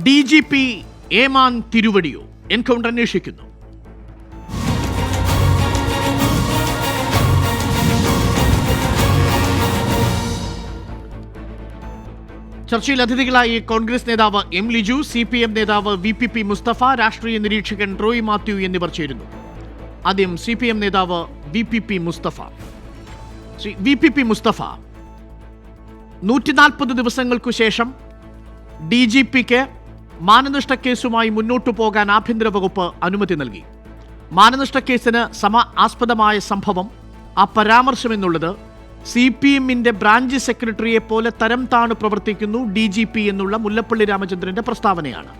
DGP ഏമാൻ തിരുവടിയോ encounter അന്വേഷിക്കുന്നു. ചർച്ചയിൽ അതിഥികളായി കോൺഗ്രസ് നേതാവ് എം ലിജു, CPM നേതാവ് VPP മുസ്തഫ, രാഷ്ട്രീയ നിരീക്ഷകൻ റോയ് മാത്യു എന്നിവർ ചേരുന്നു. ആദ്യം CPM നേതാവ് VPP മുസ്തഫ. 140 ദിവസങ്ങൾക്കു ശേഷം DGPക്ക് മാനനഷ്ട കേസുമായി മുന്നോട്ടു പോകാൻ ആഭ്യന്തര വകുപ്പ് അനുമതി നൽകി. മാനനഷ്ട കേസിന് ആസ്പദമായ സംഭവം, ആ പരാമർശം എന്നുള്ളത് CPMന്റെ ബ്രാഞ്ച് സെക്രട്ടറിയെ പോലെ തരം താണു പ്രവർത്തിക്കുന്നു DGP എന്നുള്ള മുല്ലപ്പള്ളി രാമചന്ദ്രന്റെ പ്രസ്താവനയാണ്.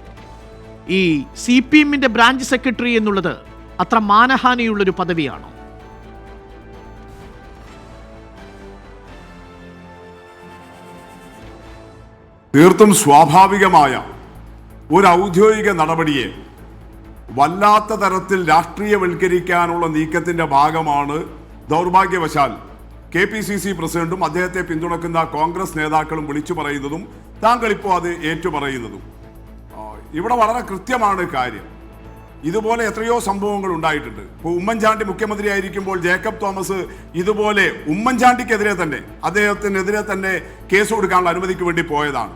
ഈ CPMന്റെ ബ്രാഞ്ച് സെക്രട്ടറി എന്നുള്ളത് അത്ര മാനഹാനിയുള്ളൊരു പദവിയാണോ? തീർത്തും സ്വാഭാവികമായ ഒരു ഔദ്യോഗിക നടപടിയെ വല്ലാത്ത തരത്തിൽ രാഷ്ട്രീയവൽക്കരിക്കാനുള്ള നീക്കത്തിന്റെ ഭാഗമാണ് ദൗർഭാഗ്യവശാൽ KPCC പ്രസിഡന്റും അദ്ദേഹത്തെ പിന്തുണക്കുന്ന കോൺഗ്രസ് നേതാക്കളും വിളിച്ചു പറയുന്നതും താങ്കൾ ഇപ്പോൾ അത് ഏറ്റുപറയുന്നതും. ഇവിടെ വളരെ കൃത്യമാണ് കാര്യം. ഇതുപോലെ എത്രയോ സംഭവങ്ങൾ ഉണ്ടായിട്ടുണ്ട്. ഇപ്പോൾ ഉമ്മൻചാണ്ടി മുഖ്യമന്ത്രി ആയിരിക്കുമ്പോൾ ജേക്കബ് തോമസ് ഇതുപോലെ ഉമ്മൻചാണ്ടിക്കെതിരെ തന്നെ അദ്ദേഹത്തിനെതിരെ തന്നെ കേസ് കൊടുക്കാനുള്ള അനുമതിക്ക് വേണ്ടി പോയതാണ്.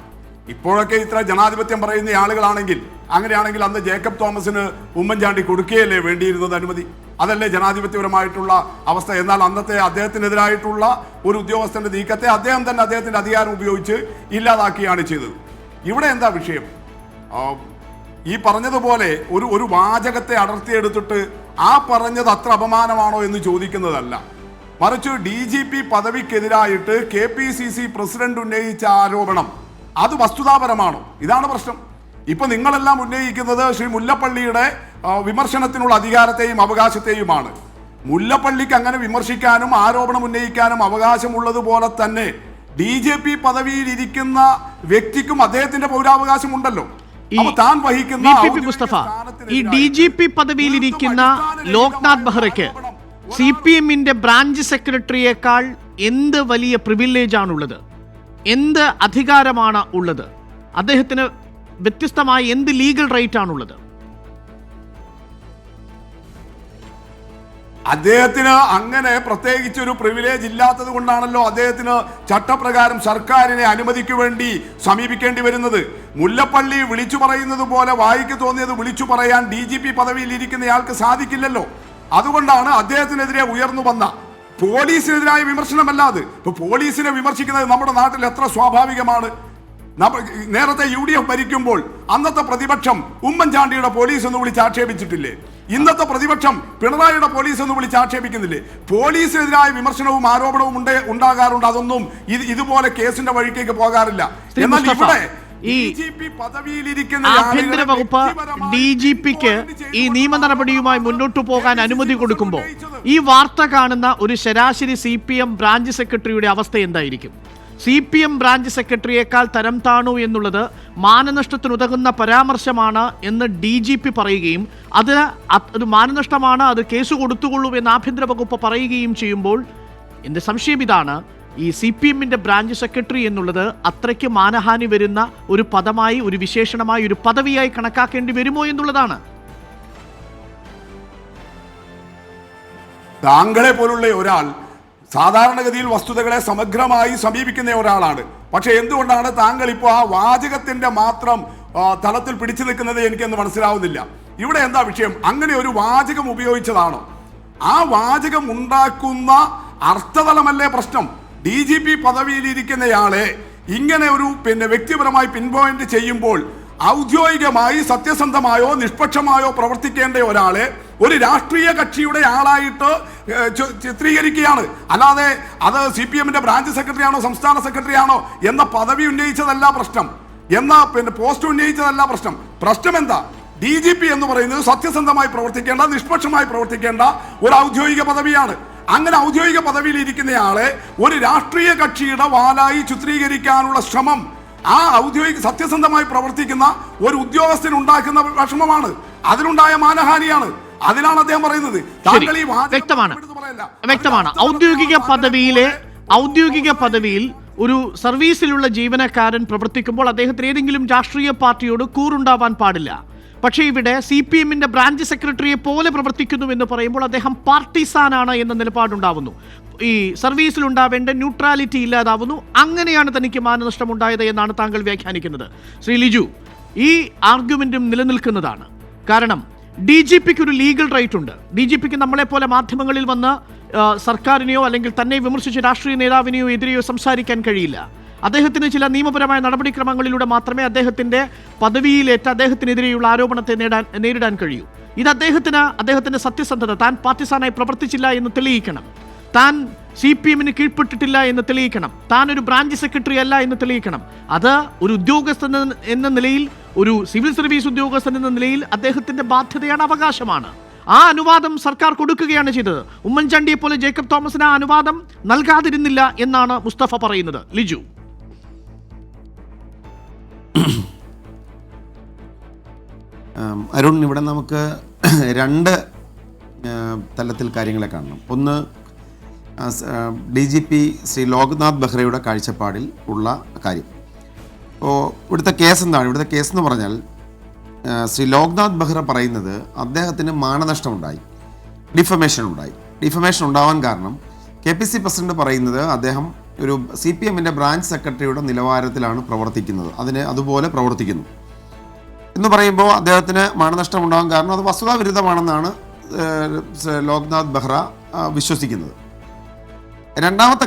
ഇപ്പോഴൊക്കെ ഇത്ര ജനാധിപത്യം പറയുന്ന ആളുകളാണെങ്കിൽ അങ്ങനെയാണെങ്കിൽ അന്ന് ജേക്കബ് തോമസിന് ഉമ്മൻചാണ്ടി കൊടുക്കുകയല്ലേ വേണ്ടിയിരുന്നത് അനുമതി? അതല്ലേ ജനാധിപത്യപരമായിട്ടുള്ള അവസ്ഥ? എന്നാൽ അന്നത്തെ അദ്ദേഹത്തിനെതിരായിട്ടുള്ള ഒരു ഉദ്യോഗസ്ഥന്റെ നീക്കത്തെ അദ്ദേഹം തന്നെ അദ്ദേഹത്തിന്റെ അധികാരം ഉപയോഗിച്ച് ഇല്ലാതാക്കിയാണ് ചെയ്തത്. ഇവിടെ എന്താ വിഷയം? ഈ പറഞ്ഞതുപോലെ ഒരു വാചകത്തെ അടർത്തിയെടുത്തിട്ട് ആ പറഞ്ഞത് അത്ര അപമാനമാണോ എന്ന് ചോദിക്കുന്നതല്ല, മറിച്ച് DGP പദവിക്കെതിരായിട്ട് KPCC പ്രസിഡന്റ് ഉന്നയിച്ച ആരോപണം അത് വസ്തുതാപരമാണോ? ഇതാണ് പ്രശ്നം. ഇപ്പൊ നിങ്ങളെല്ലാം ഉന്നയിക്കുന്നത് ശ്രീ മുല്ലപ്പള്ളിയുടെ വിമർശനത്തിനുള്ള അധികാരത്തെയും അവകാശത്തെയുമാണ്. മുല്ലപ്പള്ളിക്ക് അങ്ങനെ വിമർശിക്കാനും ആരോപണം ഉന്നയിക്കാനും അവകാശമുള്ളതുപോലെ തന്നെ DGP പദവിയിൽ ഇരിക്കുന്ന വ്യക്തിക്കും അദ്ദേഹത്തിന്റെ പൗരാവകാശം ഉണ്ടല്ലോ. താൻ വഹിക്കുന്ന മുസ്തഫ, ഈ DGP പദവിയിലിരിക്കുന്ന ലോക്നാഥ് ബെഹ്റയ്ക്ക് CPMന്റെ ബ്രാഞ്ച് സെക്രട്ടറിയേക്കാൾ എന്ത് വലിയ പ്രിവിലേജ് ആണുള്ളത്? എന്ത് അധികാരമാണ് ഉള്ളത്? അദ്ദേഹത്തിന് വ്യത്യസ്തമായ എന്ത് ലീഗൽ റൈറ്റ് ആണുള്ളത്? അദ്ദേഹത്തിന് അങ്ങനെ പ്രത്യേകിച്ച് ഒരു പ്രിവിലേജ് ഇല്ലാത്തത് കൊണ്ടാണല്ലോ അദ്ദേഹത്തിന് ചട്ടപ്രകാരം സർക്കാരിനെ അനുമതിക്ക് വേണ്ടി സമീപിക്കേണ്ടി വരുന്നത്. മുല്ലപ്പള്ളി വിളിച്ചു പറയുന്നത് പോലെ വായിക്ക് തോന്നിയത് വിളിച്ചു പറയാൻ DGP പദവിയിൽ ഇരിക്കുന്നയാൾക്ക് സാധിക്കില്ലല്ലോ. അതുകൊണ്ടാണ് അദ്ദേഹത്തിനെതിരെ ഉയർന്നു വന്ന പോലീസിനെതിരായ വിമർശനമല്ലാതെ ഇപ്പൊ പോലീസിനെ വിമർശിക്കുന്നത് നമ്മുടെ നാട്ടിൽ എത്ര സ്വാഭാവികമാണ്. നേരത്തെ UDF ഭരിക്കുമ്പോൾ അന്നത്തെ പ്രതിപക്ഷം ഉമ്മൻചാണ്ടിയുടെ പോലീസ് എന്ന് വിളിച്ച് ആക്ഷേപിച്ചിട്ടില്ലേ? ഇന്നത്തെ പ്രതിപക്ഷം പിണറായിയുടെ പോലീസ് എന്ന് വിളിച്ച് ആക്ഷേപിക്കുന്നില്ലേ? പോലീസിനെതിരായ വിമർശനവും ആരോപണവും ഉണ്ടാകാറുണ്ട്. അതൊന്നും ഇതുപോലെ കേസിന്റെ വഴിക്കേക്ക് പോകാറില്ല. എന്നാൽ ഇവിടെ ആഭ്യന്തര വകുപ്പ് DGPക്ക് ഈ നിയമ നടപടിയുമായി മുന്നോട്ടു പോകാൻ അനുമതി കൊടുക്കുമ്പോൾ ഈ വാർത്ത കാണുന്ന ഒരു ശരാശരി CPM ബ്രാഞ്ച് സെക്രട്ടറിയുടെ അവസ്ഥ എന്തായിരിക്കും? CPM ബ്രാഞ്ച് സെക്രട്ടറിയേക്കാൾ തരം താണു എന്നുള്ളത് മാനനഷ്ടത്തിനുതകുന്ന പരാമർശമാണ് എന്ന് DGP പറയുകയും അത് മാനനഷ്ടമാണ്, അത് കേസ് കൊടുത്തുകൊള്ളൂ എന്ന് ആഭ്യന്തര വകുപ്പ് പറയുകയും ചെയ്യുമ്പോൾ എൻ്റെ സംശയം ഇതാണ്, ഈ CPMന്റെ ബ്രാഞ്ച് സെക്രട്ടറി എന്നുള്ളത് അത്രയ്ക്ക് മാനഹാനി വരുന്ന ഒരു പദമായി, ഒരു വിശേഷണമായി, ഒരു പദവിയായി കണക്കാക്കേണ്ടി വരുമോ എന്നുള്ളതാണ്. താങ്കളെ പോലുള്ള ഒരാൾ സാധാരണഗതിയിൽ വസ്തുതകളെ സമഗ്രമായി സമീപിക്കുന്ന ഒരാളാണ്. പക്ഷെ എന്തുകൊണ്ടാണ് താങ്കൾ ഇപ്പോൾ ആ വാചകത്തിന്റെ മാത്രം തലത്തിൽ പിടിച്ചു നിൽക്കുന്നത് എനിക്കെന്ന് മനസ്സിലാവുന്നില്ല. ഇവിടെ എന്താ വിഷയം? അങ്ങനെ ഒരു വാചകം ഉപയോഗിച്ചതാണോ? ആ വാചകം ഉണ്ടാക്കുന്ന അർത്ഥതലമല്ലേ പ്രശ്നം? DGP പദവിയിലിരിക്കുന്നയാളെ ഇങ്ങനെ ഒരു വ്യക്തിപരമായി പിൻപോയിന്റ് ചെയ്യുമ്പോൾ ഔദ്യോഗികമായി സത്യസന്ധമായോ നിഷ്പക്ഷമായോ പ്രവർത്തിക്കേണ്ട ഒരാളെ ഒരു രാഷ്ട്രീയ കക്ഷിയുടെ ആളായിട്ട് ചിത്രീകരിക്കുകയാണ്. അല്ലാതെ അത് CPMന്റെ ബ്രാഞ്ച് സെക്രട്ടറി ആണോ സംസ്ഥാന സെക്രട്ടറി ആണോ എന്ന പദവി ഉന്നയിച്ചതല്ല പ്രശ്നം, എന്ന പോസ്റ്റ് ഉന്നയിച്ചതല്ല പ്രശ്നം. പ്രശ്നം എന്താ? DGP എന്ന് പറയുന്നത് സത്യസന്ധമായി പ്രവർത്തിക്കേണ്ട, നിഷ്പക്ഷമായി പ്രവർത്തിക്കേണ്ട ഒരു ഔദ്യോഗിക പദവിയാണ്. അങ്ങനെ ഔദ്യോഗിക പദവിയിൽ ഇരിക്കുന്നയാളെ ഒരു രാഷ്ട്രീയ കക്ഷിയുടെ വാലായി ചിത്രീകരിക്കാനുള്ള ശ്രമം ആ ഔദ്യോഗിക സത്യസന്ധമായി പ്രവർത്തിക്കുന്ന ഒരു ഉദ്യോഗസ്ഥന് ഉണ്ടാക്കുന്ന വിഷമമാണ്, അതിലുണ്ടായ മാനഹാനിയാണ്. അതിലാണ് അദ്ദേഹം പറയുന്നത്. താങ്കൾ ഈ വ്യക്തമാണ്. ഔദ്യോഗിക പദവിയിൽ ഒരു സർവീസിലുള്ള ജീവനക്കാരൻ പ്രവർത്തിക്കുമ്പോൾ അദ്ദേഹത്തിന് ഏതെങ്കിലും രാഷ്ട്രീയ പാർട്ടിയോട് കൂറുണ്ടാവാൻ പാടില്ല. പക്ഷേ ഇവിടെ CPM-ന്റെ ബ്രാഞ്ച് സെക്രട്ടറിയെ പോലെ പ്രവർത്തിക്കുന്നു എന്ന് പറയുമ്പോൾ അദ്ദേഹം പാർട്ടിസാനാണ് എന്ന നിലപാടുണ്ടാവുന്നു. ഈ സർവീസിലുണ്ടാവേണ്ട ന്യൂട്രാലിറ്റി ഇല്ലാതാവുന്നു. അങ്ങനെയാണ് തനിക്ക് മാനനഷ്ടമുണ്ടായത് എന്നാണ് താങ്കൾ വ്യാഖ്യാനിക്കുന്നത്. ശ്രീ ലിജു, ഈ ആർഗ്യുമെന്റും നിലനിൽക്കുന്നതാണ്. കാരണം DGPക്ക് ഒരു ലീഗൽ റൈറ്റ് ഉണ്ട്. DGPക്ക് നമ്മളെപ്പോലെ മാധ്യമങ്ങളിൽ വന്ന് സർക്കാരിനെയോ അല്ലെങ്കിൽ തന്നെ വിമർശിച്ച രാഷ്ട്രീയ നേതാവിനെയോ എതിരെയോ സംസാരിക്കാൻ കഴിയില്ല. അദ്ദേഹത്തിന് ചില നിയമപരമായ നടപടിക്രമങ്ങളിലൂടെ മാത്രമേ അദ്ദേഹത്തിന്റെ പദവിയിലേറ്റ അദ്ദേഹത്തിനെതിരെയുള്ള ആരോപണത്തെ നേരിടാൻ കഴിയൂ. ഇത് അദ്ദേഹത്തിന്റെ സത്യസന്ധത, താൻ പാർട്ടിസാനായി പ്രവർത്തിച്ചില്ല എന്ന് തെളിയിക്കണം, താൻ CPM-ന് കീഴ്പ്പെട്ടിട്ടില്ല എന്ന് തെളിയിക്കണം, താൻ ഒരു ബ്രാഞ്ച് സെക്രട്ടറി അല്ല എന്ന് തെളിയിക്കണം. അത് ഒരു ഉദ്യോഗസ്ഥൻ എന്ന നിലയിൽ, ഒരു സിവിൽ സർവീസ് ഉദ്യോഗസ്ഥൻ എന്ന നിലയിൽ അദ്ദേഹത്തിന്റെ ബാധ്യതയാണ്, അവകാശമാണ്. ആ അനുവാദം സർക്കാർ കൊടുക്കുകയാണ് ചെയ്തത്. ഉമ്മൻചാണ്ടിയെ പോലെ ജേക്കബ് തോമസിന് ആ അനുവാദം നൽകാതിരുന്നില്ല എന്നാണ് മുസ്തഫ പറയുന്നത്. ലിജു, അരുൺ, ഇവിടെ നമുക്ക് രണ്ട് തലത്തിൽ കാര്യങ്ങളെ കാണണം. ഒന്ന്, DGP ശ്രീ ലോക്നാഥ് ബെഹ്റയുടെ കാഴ്ചപ്പാടിൽ ഉള്ള കാര്യം. അപ്പോൾ ഇവിടുത്തെ കേസ് എന്താണ്? ഇവിടുത്തെ കേസ് എന്ന് പറഞ്ഞാൽ ശ്രീ ലോക്നാഥ് ബെഹ്റ പറയുന്നത് അദ്ദേഹത്തിന് മാനനഷ്ടമുണ്ടായി, ഡിഫമേഷൻ ഉണ്ടായി. ഡിഫമേഷൻ ഉണ്ടാവാൻ കാരണം KPC പ്രസിഡന്റ് പറയുന്നത് അദ്ദേഹം ഒരു CPM-ന്റെ ബ്രാഞ്ച് സെക്രട്ടറിയുടെ നിലവാരത്തിലാണ് പ്രവർത്തിക്കുന്നത്, അതുപോലെ പ്രവർത്തിക്കുന്നു എന്ന് പറയുമ്പോൾ അദ്ദേഹത്തിന് മാനനഷ്ടം ഉണ്ടാകാൻ കാരണം അത് വസ്തുതാവിരുദ്ധമാണെന്നാണ് ലോക്നാഥ് ബെഹ്റ വിശ്വസിക്കുന്നത്. രണ്ടാമത്തെ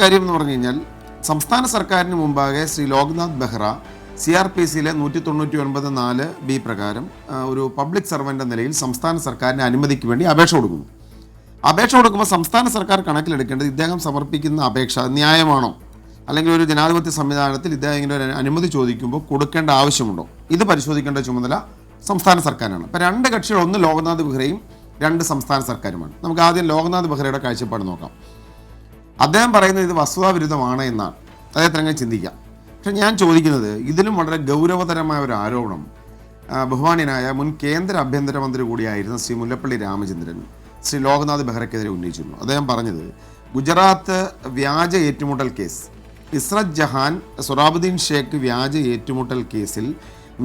കാര്യം എന്ന് പറഞ്ഞു കഴിഞ്ഞാൽ, സംസ്ഥാന സർക്കാരിന് മുമ്പാകെ ശ്രീ ലോക്നാഥ് ബെഹ്റ CRPC-യിലെ 199(4)B പ്രകാരം ഒരു പബ്ലിക് സർവൻ്റ് എന്ന നിലയിൽ സംസ്ഥാന സർക്കാരിൻ്റെ അനുമതിക്ക് വേണ്ടി അപേക്ഷ കൊടുക്കുമ്പോൾ സംസ്ഥാന സർക്കാർ കണക്കിലെടുക്കേണ്ടത് ഇദ്ദേഹം സമർപ്പിക്കുന്ന അപേക്ഷ ന്യായമാണോ, അല്ലെങ്കിൽ ഒരു ജനാധിപത്യ സംവിധാനത്തിൽ ഇദ്ദേഹം ഇങ്ങനെ ഒരു അനുമതി ചോദിക്കുമ്പോൾ കൊടുക്കേണ്ട ആവശ്യമുണ്ടോ, ഇത് പരിശോധിക്കേണ്ട ചുമതല സംസ്ഥാന സർക്കാരാണ്. അപ്പോൾ രണ്ട് കക്ഷികൾ, ഒന്ന് ലോക്നാഥ് ബെഹ്റയും രണ്ട് സംസ്ഥാന സർക്കാരുമാണ്. നമുക്ക് ആദ്യം ലോക്നാഥ് ബെഹ്റയുടെ കാഴ്ചപ്പാട് നോക്കാം. അദ്ദേഹം പറയുന്നത് ഇത് വസ്തുതാവിരുദ്ധമാണ് എന്നാണ്. അദ്ദേഹത്തിന് അങ്ങനെ ചിന്തിക്കാം. പക്ഷെ ഞാൻ ചോദിക്കുന്നത്, ഇതിലും വളരെ ഗൗരവതരമായ ഒരു ആരോപണം ബഹുമാന്യനായ മുൻ കേന്ദ്ര ആഭ്യന്തരമന്ത്രി കൂടിയായിരുന്ന ശ്രീ മുല്ലപ്പള്ളി രാമചന്ദ്രൻ ശ്രീ ലോക്നാഥ് ബെഹ്റയ്ക്കെതിരെ ഉന്നയിച്ചിരുന്നു. അദ്ദേഹം പറഞ്ഞത്, ഗുജറാത്ത് വ്യാജ ഏറ്റുമുട്ടൽ കേസ്, ഇസ്രത് ജഹാൻ, സൊറാബുദ്ദീൻ ഷേഖ് വ്യാജ ഏറ്റുമുട്ടൽ കേസിൽ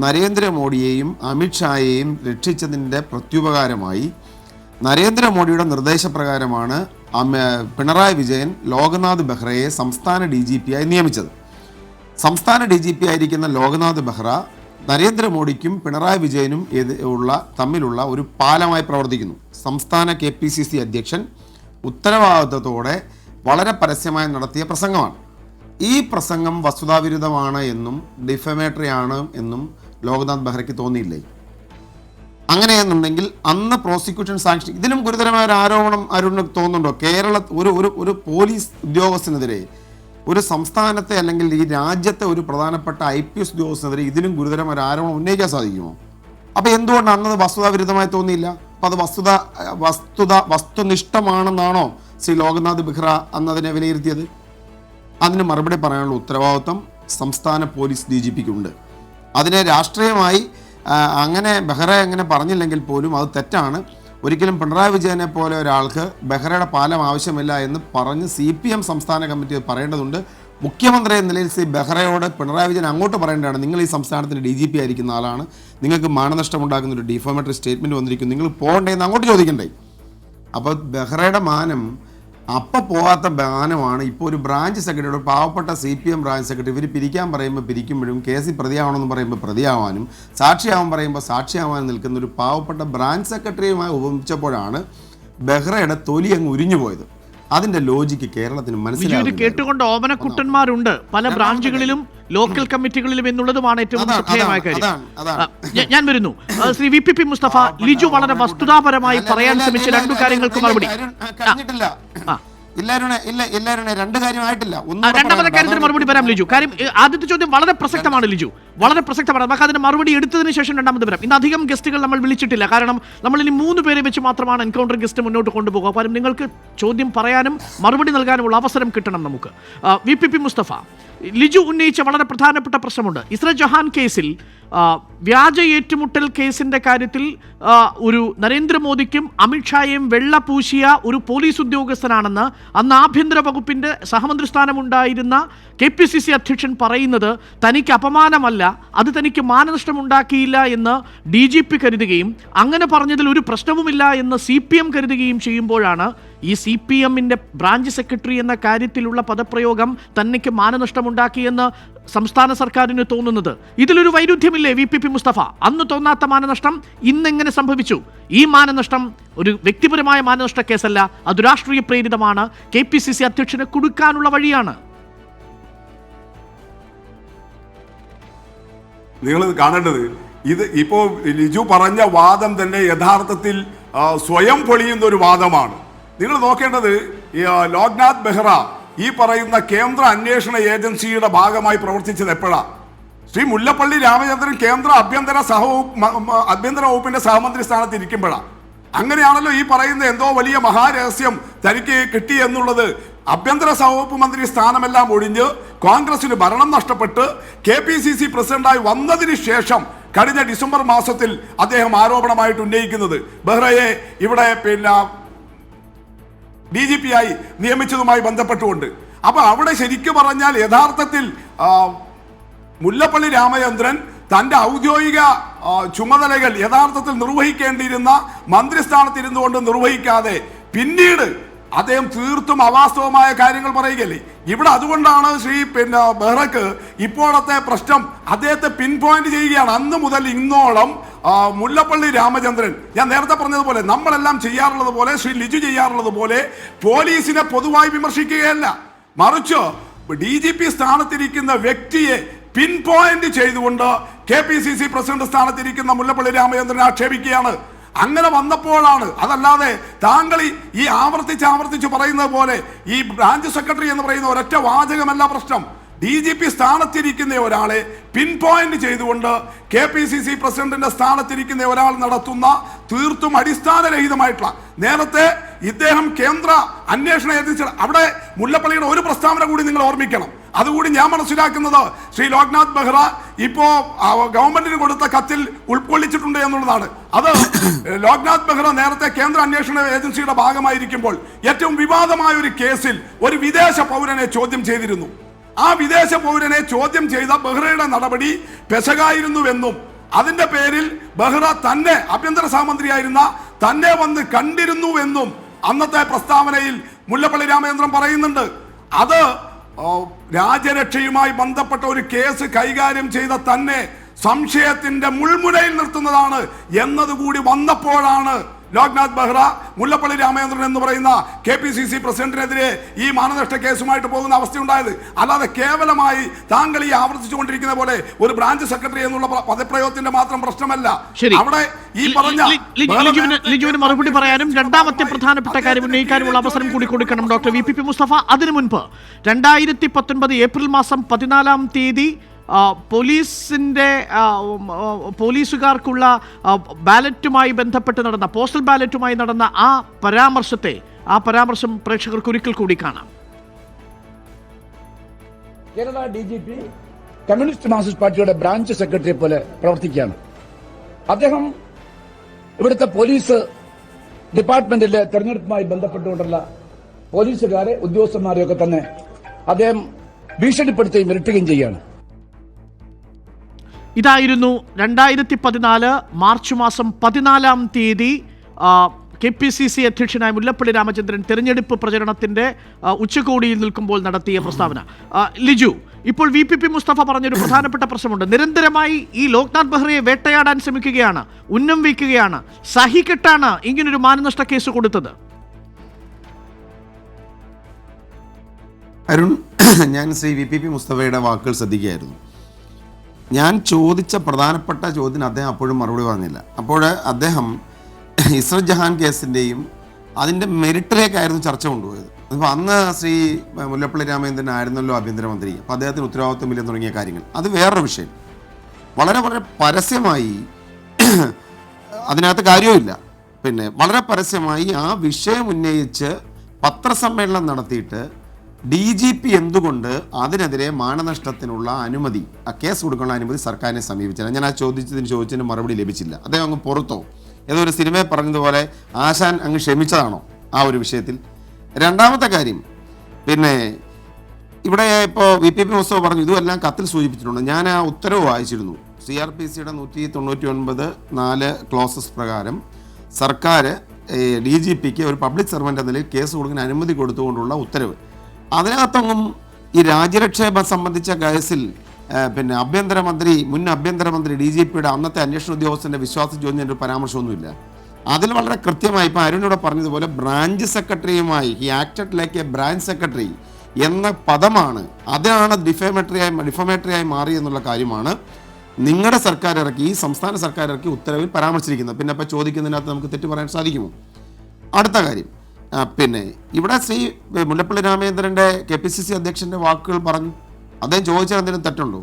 നരേന്ദ്രമോദിയെയും അമിത്ഷായെയും രക്ഷിച്ചതിൻ്റെ പ്രത്യുപകാരമായി നരേന്ദ്രമോദിയുടെ നിർദ്ദേശപ്രകാരമാണ് പിണറായി വിജയൻ ലോക്നാഥ് ബെഹ്റയെ സംസ്ഥാന DGP-ആയി നിയമിച്ചത്. സംസ്ഥാന DGP ആയിരിക്കുന്ന ലോക്നാഥ് ബെഹ്റ നരേന്ദ്രമോദിക്കും പിണറായി വിജയനും തമ്മിലുള്ള ഒരു പാലമായി പ്രവർത്തിക്കുന്നു. സംസ്ഥാന KPCC അധ്യക്ഷൻ ഉത്തരവാദിത്വത്തോടെ വളരെ പരസ്യമായി നടത്തിയ പ്രസംഗമാണ്. ഈ പ്രസംഗം വസ്തുതാവിരുദ്ധമാണ് എന്നും ഡിഫമേറ്ററി ആണ് എന്നും ലോക്നാഥ് ബെഹ്റയ്ക്ക് തോന്നിയില്ലേ? അങ്ങനെയെന്നുണ്ടെങ്കിൽ അന്ന് പ്രോസിക്യൂഷൻ സാങ്ഷൻ, ഇതിലും ഗുരുതരമായ ഒരു ആരോപണം അരുണിന് തോന്നുന്നുണ്ടോ? ഒരു പോലീസ് ഉദ്യോഗസ്ഥനെതിരെ, ഒരു സംസ്ഥാനത്തെ അല്ലെങ്കിൽ ഈ രാജ്യത്തെ ഒരു പ്രധാനപ്പെട്ട IPS ഉദ്യോഗസ്ഥനെതിരെ ഇതിലും ഗുരുതരമായ ഒരു ആരോപണം ഉന്നയിക്കാൻ സാധിക്കുമോ? അപ്പോൾ എന്തുകൊണ്ട് അന്നത് വസ്തുതാവിരുദ്ധമായി തോന്നിയില്ല? അപ്പോൾ അത് വസ്തുനിഷ്ഠമാണെന്നാണോ ശ്രീ ലോക്നാഥ് ബെഹ്റ അന്നതിനെ വിലയിരുത്തിയത്? അതിന് മറുപടി പറയാനുള്ള ഉത്തരവാദിത്വം സംസ്ഥാന പോലീസ് DGP-ക്കുണ്ട്. അതിനെ രാഷ്ട്രീയമായി അങ്ങനെ ബെഹ്റ അങ്ങനെ പറഞ്ഞില്ലെങ്കിൽ പോലും അത് തെറ്റാണ്. ഒരിക്കലും പിണറായി വിജയനെ പോലെ ഒരാൾക്ക് ബെഹ്റയുടെ പാലം ആവശ്യമില്ല എന്ന് പറഞ്ഞ് CPM സംസ്ഥാന കമ്മിറ്റി പറയേണ്ടതുണ്ട്. മുഖ്യമന്ത്രി എന്ന നിലയിൽ ശ്രീ ബെഹ്റയോട് പിണറായി വിജയൻ അങ്ങോട്ട് പറയേണ്ടതാണ്, നിങ്ങൾ ഈ സംസ്ഥാനത്തിൻ്റെ DGP ആയിരിക്കുന്ന ആളാണ്, നിങ്ങൾക്ക് മാനനഷ്ടമുണ്ടാക്കുന്ന ഒരു ഡിഫോമേറ്ററി സ്റ്റേറ്റ്മെൻറ്റ് വന്നിരിക്കുന്നു, നിങ്ങൾ പോകണ്ടേന്ന് അങ്ങോട്ട് ചോദിക്കണ്ടേ? അപ്പോൾ ബെഹ്റയുടെ മാനം അപ്പം പോകാത്ത മാനമാണ് ഇപ്പോൾ ഒരു ബ്രാഞ്ച് സെക്രട്ടറി, ഒരു പാവപ്പെട്ട CPM ബ്രാഞ്ച് സെക്രട്ടറി, ഇവർ പിരിക്കാൻ പറയുമ്പോൾ പിരിക്കുമ്പോഴും കേസിൽ പ്രതിയാവണമെന്ന് പറയുമ്പോൾ പ്രതിയാവാനും സാക്ഷിയാവാൻ പറയുമ്പോൾ സാക്ഷിയാവാനും നിൽക്കുന്ന ഒരു പാവപ്പെട്ട ബ്രാഞ്ച് സെക്രട്ടറിയുമായി ഉപമിച്ചപ്പോഴാണ് ബെഹ്റയുടെ തൊലി അങ്ങ് ഉരിഞ്ഞു പോയത്. അതിന്റെ ലോജിക്ക് കേരളത്തിന് മനസ്സിലാവുന്നില്ല. കേട്ടുകൊണ്ട് ഓമനക്കുട്ടന്മാരുണ്ട് പല ബ്രാഞ്ചുകളിലും, ലോക്കൽ കമ്മിറ്റികളിലും എന്നുള്ളതുമാണ് ഏറ്റവും ശ്രദ്ധേയമായ കാര്യം. ഞാൻ വരുന്നു. ശ്രീ VPP മുസ്തഫ, ലിജു വളരെ വസ്തുതാപരമായി പറയാൻ ശ്രമിച്ച രണ്ടു കാര്യങ്ങൾക്ക് മറുപടി. രണ്ട് കാര്യമായിട്ടില്ല. രണ്ടാമത്തെ കാര്യത്തിന് മറുപടി പറയാം ലിജു. കാര്യം ആദ്യത്തെ ചോദ്യം വളരെ പ്രസക്തമാണ് ലിജു. വളരെ പ്രസക്തമാണ്. നമുക്ക് അതിന് മറുപടി എടുത്തതിന് ശേഷം രണ്ടാമത് വരാം. ഇന്ന് അധികം ഗസ്റ്റുകൾ നമ്മൾ വിളിച്ചിട്ടില്ല, കാരണം നമ്മൾ ഇനി 3 പേരെ വെച്ച് മാത്രമാണ് എൻകൗണ്ടർ ഗസ്റ്റ് മുന്നോട്ട് കൊണ്ടുപോകുക. കാരണം നിങ്ങൾക്ക് ചോദ്യം പറയാനും മറുപടി നൽകാനുമുള്ള അവസരം കിട്ടണം നമുക്ക്. VPP മുസ്തഫ, ലിജു ഉന്നയിച്ച വളരെ പ്രധാനപ്പെട്ട പ്രശ്നമുണ്ട്. ഇസ്ര ജഹാൻ കേസിൽ വ്യാജ ഏറ്റുമുട്ടൽ കേസിന്റെ കാര്യത്തിൽ ഒരു നരേന്ദ്രമോദിക്കും അമിത്ഷായെയും വെള്ളപൂശിയ ഒരു പോലീസ് ഉദ്യോഗസ്ഥനാണെന്ന് അന്ന് ആഭ്യന്തര വകുപ്പിന്റെ സഹമന്ത്രി സ്ഥാനമുണ്ടായിരുന്ന KPCC അധ്യക്ഷൻ പറയുന്നത് തനിക്ക് അപമാനമല്ല, അത് തനിക്ക് മാനനഷ്ടമുണ്ടാക്കിയില്ല എന്ന് DGP കരുതുകയും അങ്ങനെ പറഞ്ഞതിൽ ഒരു പ്രശ്നവുമില്ല എന്ന് CPM കരുതുകയും ചെയ്യുമ്പോഴാണ് ഈ CPMന്റെ ബ്രാഞ്ച് സെക്രട്ടറി എന്ന കാര്യത്തിലുള്ള പദപ്രയോഗം തനിക്ക് മാനനഷ്ടമുണ്ടാക്കിയെന്ന് സംസ്ഥാന സർക്കാരിന് തോന്നുന്നത്. ഇതിലൊരു വൈരുദ്ധ്യമില്ലേ VPP മുസ്തഫ? അന്ന് തോന്നാത്ത മാനനഷ്ടം ഇന്നെങ്ങനെ സംഭവിച്ചു? ഈ മാനനഷ്ടം ഒരു വ്യക്തിപരമായ മാനനഷ്ട കേസല്ല, അത് രാഷ്ട്രീയ പ്രേരിതമാണ്, KPCC അധ്യക്ഷന് കൊടുക്കാനുള്ള വഴിയാണ്. നിങ്ങൾ കാണേണ്ടത് ഇത് ഇപ്പോ ലിജു പറഞ്ഞ വാദം തന്നെ യഥാർത്ഥത്തിൽ സ്വയം പൊളിയുന്ന ഒരു വാദമാണ്. നിങ്ങൾ നോക്കേണ്ടത് ലോക്നാഥ് ബെഹ്റ ഈ പറയുന്ന കേന്ദ്ര അന്വേഷണ ഏജൻസിയുടെ ഭാഗമായി പ്രവർത്തിച്ചത് എപ്പോഴാണ്? ശ്രീ മുല്ലപ്പള്ളി രാമചന്ദ്രൻ കേന്ദ്ര ആഭ്യന്തര വകുപ്പിന്റെ സഹമന്ത്രി സ്ഥാനത്ത് ഇരിക്കുമ്പോഴാണ്. അങ്ങനെയാണല്ലോ ഈ പറയുന്ന എന്തോ വലിയ മഹാരഹസ്യം തനിക്ക് കിട്ടി എന്നുള്ളത്. ആഭ്യന്തര സഹവകുപ്പ് മന്ത്രി സ്ഥാനമെല്ലാം ഒഴിഞ്ഞ് കോൺഗ്രസിന് ഭരണം നഷ്ടപ്പെട്ട് KPCC പ്രസിഡന്റായി വന്നതിന് ശേഷം കഴിഞ്ഞ ഡിസംബർ മാസത്തിൽ അദ്ദേഹം ആരോപണമായിട്ട് ഉന്നയിക്കുന്നത് ബെഹ്റയെ ഇവിടെ DGP ആയി നിയമിച്ചതുമായി ബന്ധപ്പെട്ടുകൊണ്ട്. അപ്പൊ അവിടെ ശരിക്കും പറഞ്ഞാൽ യഥാർത്ഥത്തിൽ മുല്ലപ്പള്ളി രാമചന്ദ്രൻ തന്റെ ഔദ്യോഗിക ചുമതലകൾ യഥാർത്ഥത്തിൽ നിർവഹിക്കേണ്ടിയിരുന്ന മന്ത്രിസ്ഥാനത്തിരുന്നു കൊണ്ട് നിർവഹിക്കാതെ പിന്നീട് അദ്ദേഹം തീർത്തും അവാസ്തവമായ കാര്യങ്ങൾ പറയുകയല്ലേ ഇവിടെ. അതുകൊണ്ടാണ് ശ്രീ ബെഹ്റക്ക് ഇപ്പോഴത്തെ പ്രശ്നം അദ്ദേഹത്തെ പിൻ പോയിന്റ് ചെയ്യുകയാണ്. അന്ന് മുതൽ ഇന്നോളം മുല്ലപ്പള്ളി രാമചന്ദ്രൻ, ഞാൻ നേരത്തെ പറഞ്ഞതുപോലെ നമ്മളെല്ലാം ചെയ്യാറുള്ളത് പോലെ, ശ്രീ ലിജു ചെയ്യാറുള്ളത് പോലെ പോലീസിനെ പൊതുവായി വിമർശിക്കുകയല്ല, മറിച്ച് DGP സ്ഥാനത്തിരിക്കുന്ന വ്യക്തിയെ പിൻ പോയിന്റ് ചെയ്തുകൊണ്ട് KPCC പ്രസിഡന്റ് സ്ഥാനത്തിരിക്കുന്ന മുല്ലപ്പള്ളി രാമചന്ദ്രനെ ആക്ഷേപിക്കുകയാണ്. അങ്ങനെ വന്നപ്പോഴാണ്, അതല്ലാതെ താങ്കൾ ഈ ആവർത്തിച്ച് പറയുന്നത് പോലെ ഈ ബ്രാഞ്ച് സെക്രട്ടറി എന്ന് പറയുന്ന ഒരൊറ്റ വാചകമല്ല പ്രശ്നം. DGP സ്ഥാനത്തിരിക്കുന്ന ഒരാളെ പിൻ പോയിന്റ് ചെയ്തുകൊണ്ട് KPCC പ്രസിഡന്റിന്റെ സ്ഥാനത്തിരിക്കുന്ന ഒരാൾ നടത്തുന്ന തീർത്തും അടിസ്ഥാനരഹിതമായിട്ടുള്ള, നേരത്തെ ഇദ്ദേഹം കേന്ദ്ര അന്വേഷണ ഏജൻസി, അവിടെ മുല്ലപ്പള്ളിയുടെ ഒരു പ്രസ്താവന കൂടി നിങ്ങൾ ഓർമ്മിക്കണം. അതുകൂടി ഞാൻ മനസ്സിലാക്കുന്നത് ശ്രീ ലോക്നാഥ് ബെഹ്റ ഇപ്പോ ഗവൺമെന്റിന് കൊടുത്ത കത്തിൽ ഉൾക്കൊള്ളിച്ചിട്ടുണ്ട് എന്നുള്ളതാണ്. അത് ലോക്നാഥ് ബെഹ്റ നേരത്തെ കേന്ദ്ര അന്വേഷണ ഏജൻസിയുടെ ഭാഗമായിരിക്കുമ്പോൾ ഏറ്റവും വിവാദമായ ഒരു കേസിൽ ഒരു വിദേശ പൗരനെ ചോദ്യം ചെയ്തിരുന്നു. ആ വിദേശ പൗരനെ ചോദ്യം ചെയ്ത ബെഹ്റയുടെ നടപടി പെശകായിരുന്നുവെന്നും അതിന്റെ പേരിൽ ബെഹ്റ തന്നെ ആഭ്യന്തര സഹമന്ത്രിയായിരുന്ന തന്നെ വന്ന് കണ്ടിരുന്നുവെന്നും അന്നത്തെ പ്രസ്താവനയിൽ മുല്ലപ്പള്ളി രാമചന്ദ്രൻ പറയുന്നുണ്ട്. അത് രാജ്യരക്ഷയുമായി ബന്ധപ്പെട്ട ഒരു കേസ് കൈകാര്യം ചെയ്ത തന്നെ സംശയത്തിന്റെ മുൾമുനയിൽ നിർത്തുന്നതാണ് എന്നതുകൂടി വന്നപ്പോഴാണ് ലോക്നാഥ് ബെഹ്റ മുല്ലപ്പള്ളി രാമചന്ദ്രൻ എന്ന് പറയുന്ന KPCC പ്രസിഡന്റിനെതിരെ ഈ മാനനഷ്ട കേസുമായിട്ട് പോകുന്ന അവസ്ഥയുണ്ടായത്. അല്ലാതെ കേവലമായി താങ്കൾ ഈ ആവർത്തിച്ചുകൊണ്ടിരിക്കുന്ന പോലെ ഒരു ബ്രാഞ്ച് സെക്രട്ടറി എന്നുള്ള പദപ്രയോഗത്തിന്റെ മാത്രം പ്രശ്നമല്ല. അവിടെ ഈ പറഞ്ഞ ലിജുവിന് മറുപടി പറയാനും രണ്ടാമത്തെ പ്രധാനപ്പെട്ട കാര്യം ഉന്നയിക്കാനുമുള്ള അവസരം കൂടി കൊടുക്കണം ഡോക്ടർ VPP മുസ്തഫ. അതിനു മുൻപ് 2019 ഏപ്രിൽ മാസം 14-ാം തീയതി പോലീസുകാർക്കുള്ള ബാലറ്റുമായി ബന്ധപ്പെട്ട് നടന്ന പോസ്റ്റൽ ബാലറ്റുമായി നടന്ന ആ പരാമർശം പ്രേക്ഷകർക്ക് ഒരിക്കൽ കൂടി കാണാം. കേരള DGP കമ്മ്യൂണിസ്റ്റ് മാർക്സിസ്റ്റ് പാർട്ടിയുടെ ബ്രാഞ്ച് സെക്രട്ടറിയെ പോലെ പ്രവർത്തിക്കുകയാണ്. അദ്ദേഹം ഇവിടുത്തെ പോലീസ് ഡിപ്പാർട്ട്മെന്റിലെ തെരഞ്ഞെടുപ്പുമായി ബന്ധപ്പെട്ടുകൊണ്ടുള്ള പോലീസുകാരെ ഉദ്യോഗസ്ഥന്മാരെയൊക്കെ തന്നെ അദ്ദേഹം ഭീഷണിപ്പെടുത്തുകയും മിരട്ടുകയും ചെയ്യുകയാണ്. ഇതായിരുന്നു 2014 മാർച്ച് മാസം 14-ാം തീയതി KPCC അധ്യക്ഷനായ മുല്ലപ്പള്ളി രാമചന്ദ്രൻ തെരഞ്ഞെടുപ്പ് പ്രചരണത്തിന്റെ ഉച്ചകോടിയിൽ നിൽക്കുമ്പോൾ നടത്തിയ പ്രസ്താവന. ലിജു, ഇപ്പോൾ VPP മുസ്തഫ പറഞ്ഞൊരു പ്രധാനപ്പെട്ട പ്രശ്നമുണ്ട്. നിരന്തരമായി ഈ ലോക്നാഥ് ബെഹ്റയെ വേട്ടയാടാൻ ശ്രമിക്കുകയാണ്, ഉന്നം വയ്ക്കുകയാണ്. സഹികെട്ടാണ് ഇങ്ങനൊരു മാനനഷ്ട കേസ് കൊടുത്തത്. അരുൺ, ഞാൻ ശ്രീ VPP മുസ്തഫയുടെ വാക്കുകൾ ശ്രദ്ധിക്കുകയായിരുന്നു. ഞാൻ ചോദിച്ച പ്രധാനപ്പെട്ട ചോദ്യത്തിന് അദ്ദേഹം അപ്പോഴും മറുപടി പറഞ്ഞില്ല. അപ്പോൾ അദ്ദേഹം ഇസ്ര ജഹാൻ കേസിൻ്റെയും അതിൻ്റെ മെറിറ്റിലേക്കായിരുന്നു ചർച്ച കൊണ്ടുപോയത്. അപ്പോൾ അന്ന് ശ്രീ മുല്ലപ്പള്ളി രാമചന്ദ്രൻ ആയിരുന്നല്ലോ ആഭ്യന്തരമന്ത്രി, അപ്പോൾ അദ്ദേഹത്തിന് ഉത്തരവാദിത്വമില്ലെന്ന് തുടങ്ങിയ കാര്യങ്ങൾ, അത് വേറൊരു വിഷയം. വളരെ വളരെ പരസ്യമായി അതിനകത്ത് കാര്യവുമില്ല. പിന്നെ വളരെ പരസ്യമായി ആ വിഷയം ഉന്നയിച്ച് പത്രസമ്മേളനം നടത്തിയിട്ട് DGP എന്തുകൊണ്ട് അതിനെതിരെ മാനനഷ്ടത്തിനുള്ള അനുമതി, ആ കേസ് കൊടുക്കാനുള്ള അനുമതി സർക്കാരിനെ സമീപിച്ചില്ല. ഞാൻ ആ ചോദിച്ചതിന് മറുപടി ലഭിച്ചില്ല. അദ്ദേഹം അങ്ങ് പുറത്തോ ഏതോ ഒരു സിനിമയെ പറഞ്ഞതുപോലെ ആശാൻ അങ്ങ് ക്ഷമിച്ചതാണോ ആ ഒരു വിഷയത്തിൽ? രണ്ടാമത്തെ കാര്യം, പിന്നെ ഇവിടെ ഇപ്പോൾ VPP മുസ്തഫ പറഞ്ഞു ഇതുമെല്ലാം കത്തിൽ സൂചിപ്പിച്ചിട്ടുണ്ട്. ഞാൻ ആ ഉത്തരവ് വായിച്ചിരുന്നു. CRPCയുടെ 199(4) ക്ലോസസ് പ്രകാരം സർക്കാർ DGPക്ക് ഒരു പബ്ലിക് സർവൻ്റ് എന്ന നിലയിൽ കേസ് കൊടുക്കാൻ അനുമതി കൊടുത്തുകൊണ്ടുള്ള ഉത്തരവ്. അതിനകത്തൊന്നും ഈ രാജ്യരക്ഷയെ സംബന്ധിച്ച കേസിൽ പിന്നെ മുൻ ആഭ്യന്തരമന്ത്രി DGPയുടെ അന്നത്തെ അന്വേഷണ ഉദ്യോഗസ്ഥൻ്റെ വിശ്വാസം ചോദിച്ച ഒരു പരാമർശമൊന്നുമില്ല. അതിൽ വളരെ കൃത്യമായി ഇപ്പോൾ അരുണിവിടെ പറഞ്ഞതുപോലെ ബ്രാഞ്ച് സെക്രട്ടറിയുമായി ഈ acted like A branch secretary എന്ന പദമാണ്, അതാണ് ഡിഫമേറ്ററിയായി മാറി എന്നുള്ള കാര്യമാണ് നിങ്ങളുടെ സർക്കാർ ഇറക്കി, ഈ സംസ്ഥാന സർക്കാർ ഇറക്കി ഉത്തരവിൽ പരാമർശിച്ചിരിക്കുന്നത്. പിന്നെ അപ്പോൾ ചോദിക്കുന്നതിനകത്ത് നമുക്ക് തെറ്റ് പറയാൻ സാധിക്കുമോ? അടുത്ത കാര്യം, പിന്നെ ഇവിടെ ശ്രീ മുല്ലപ്പള്ളി രാമചന്ദ്രൻ്റെ KPCC അധ്യക്ഷൻ്റെ വാക്കുകൾ പറഞ്ഞു. അദ്ദേഹം ചോദിച്ചാൽ എന്തെങ്കിലും തെറ്റുണ്ടോ?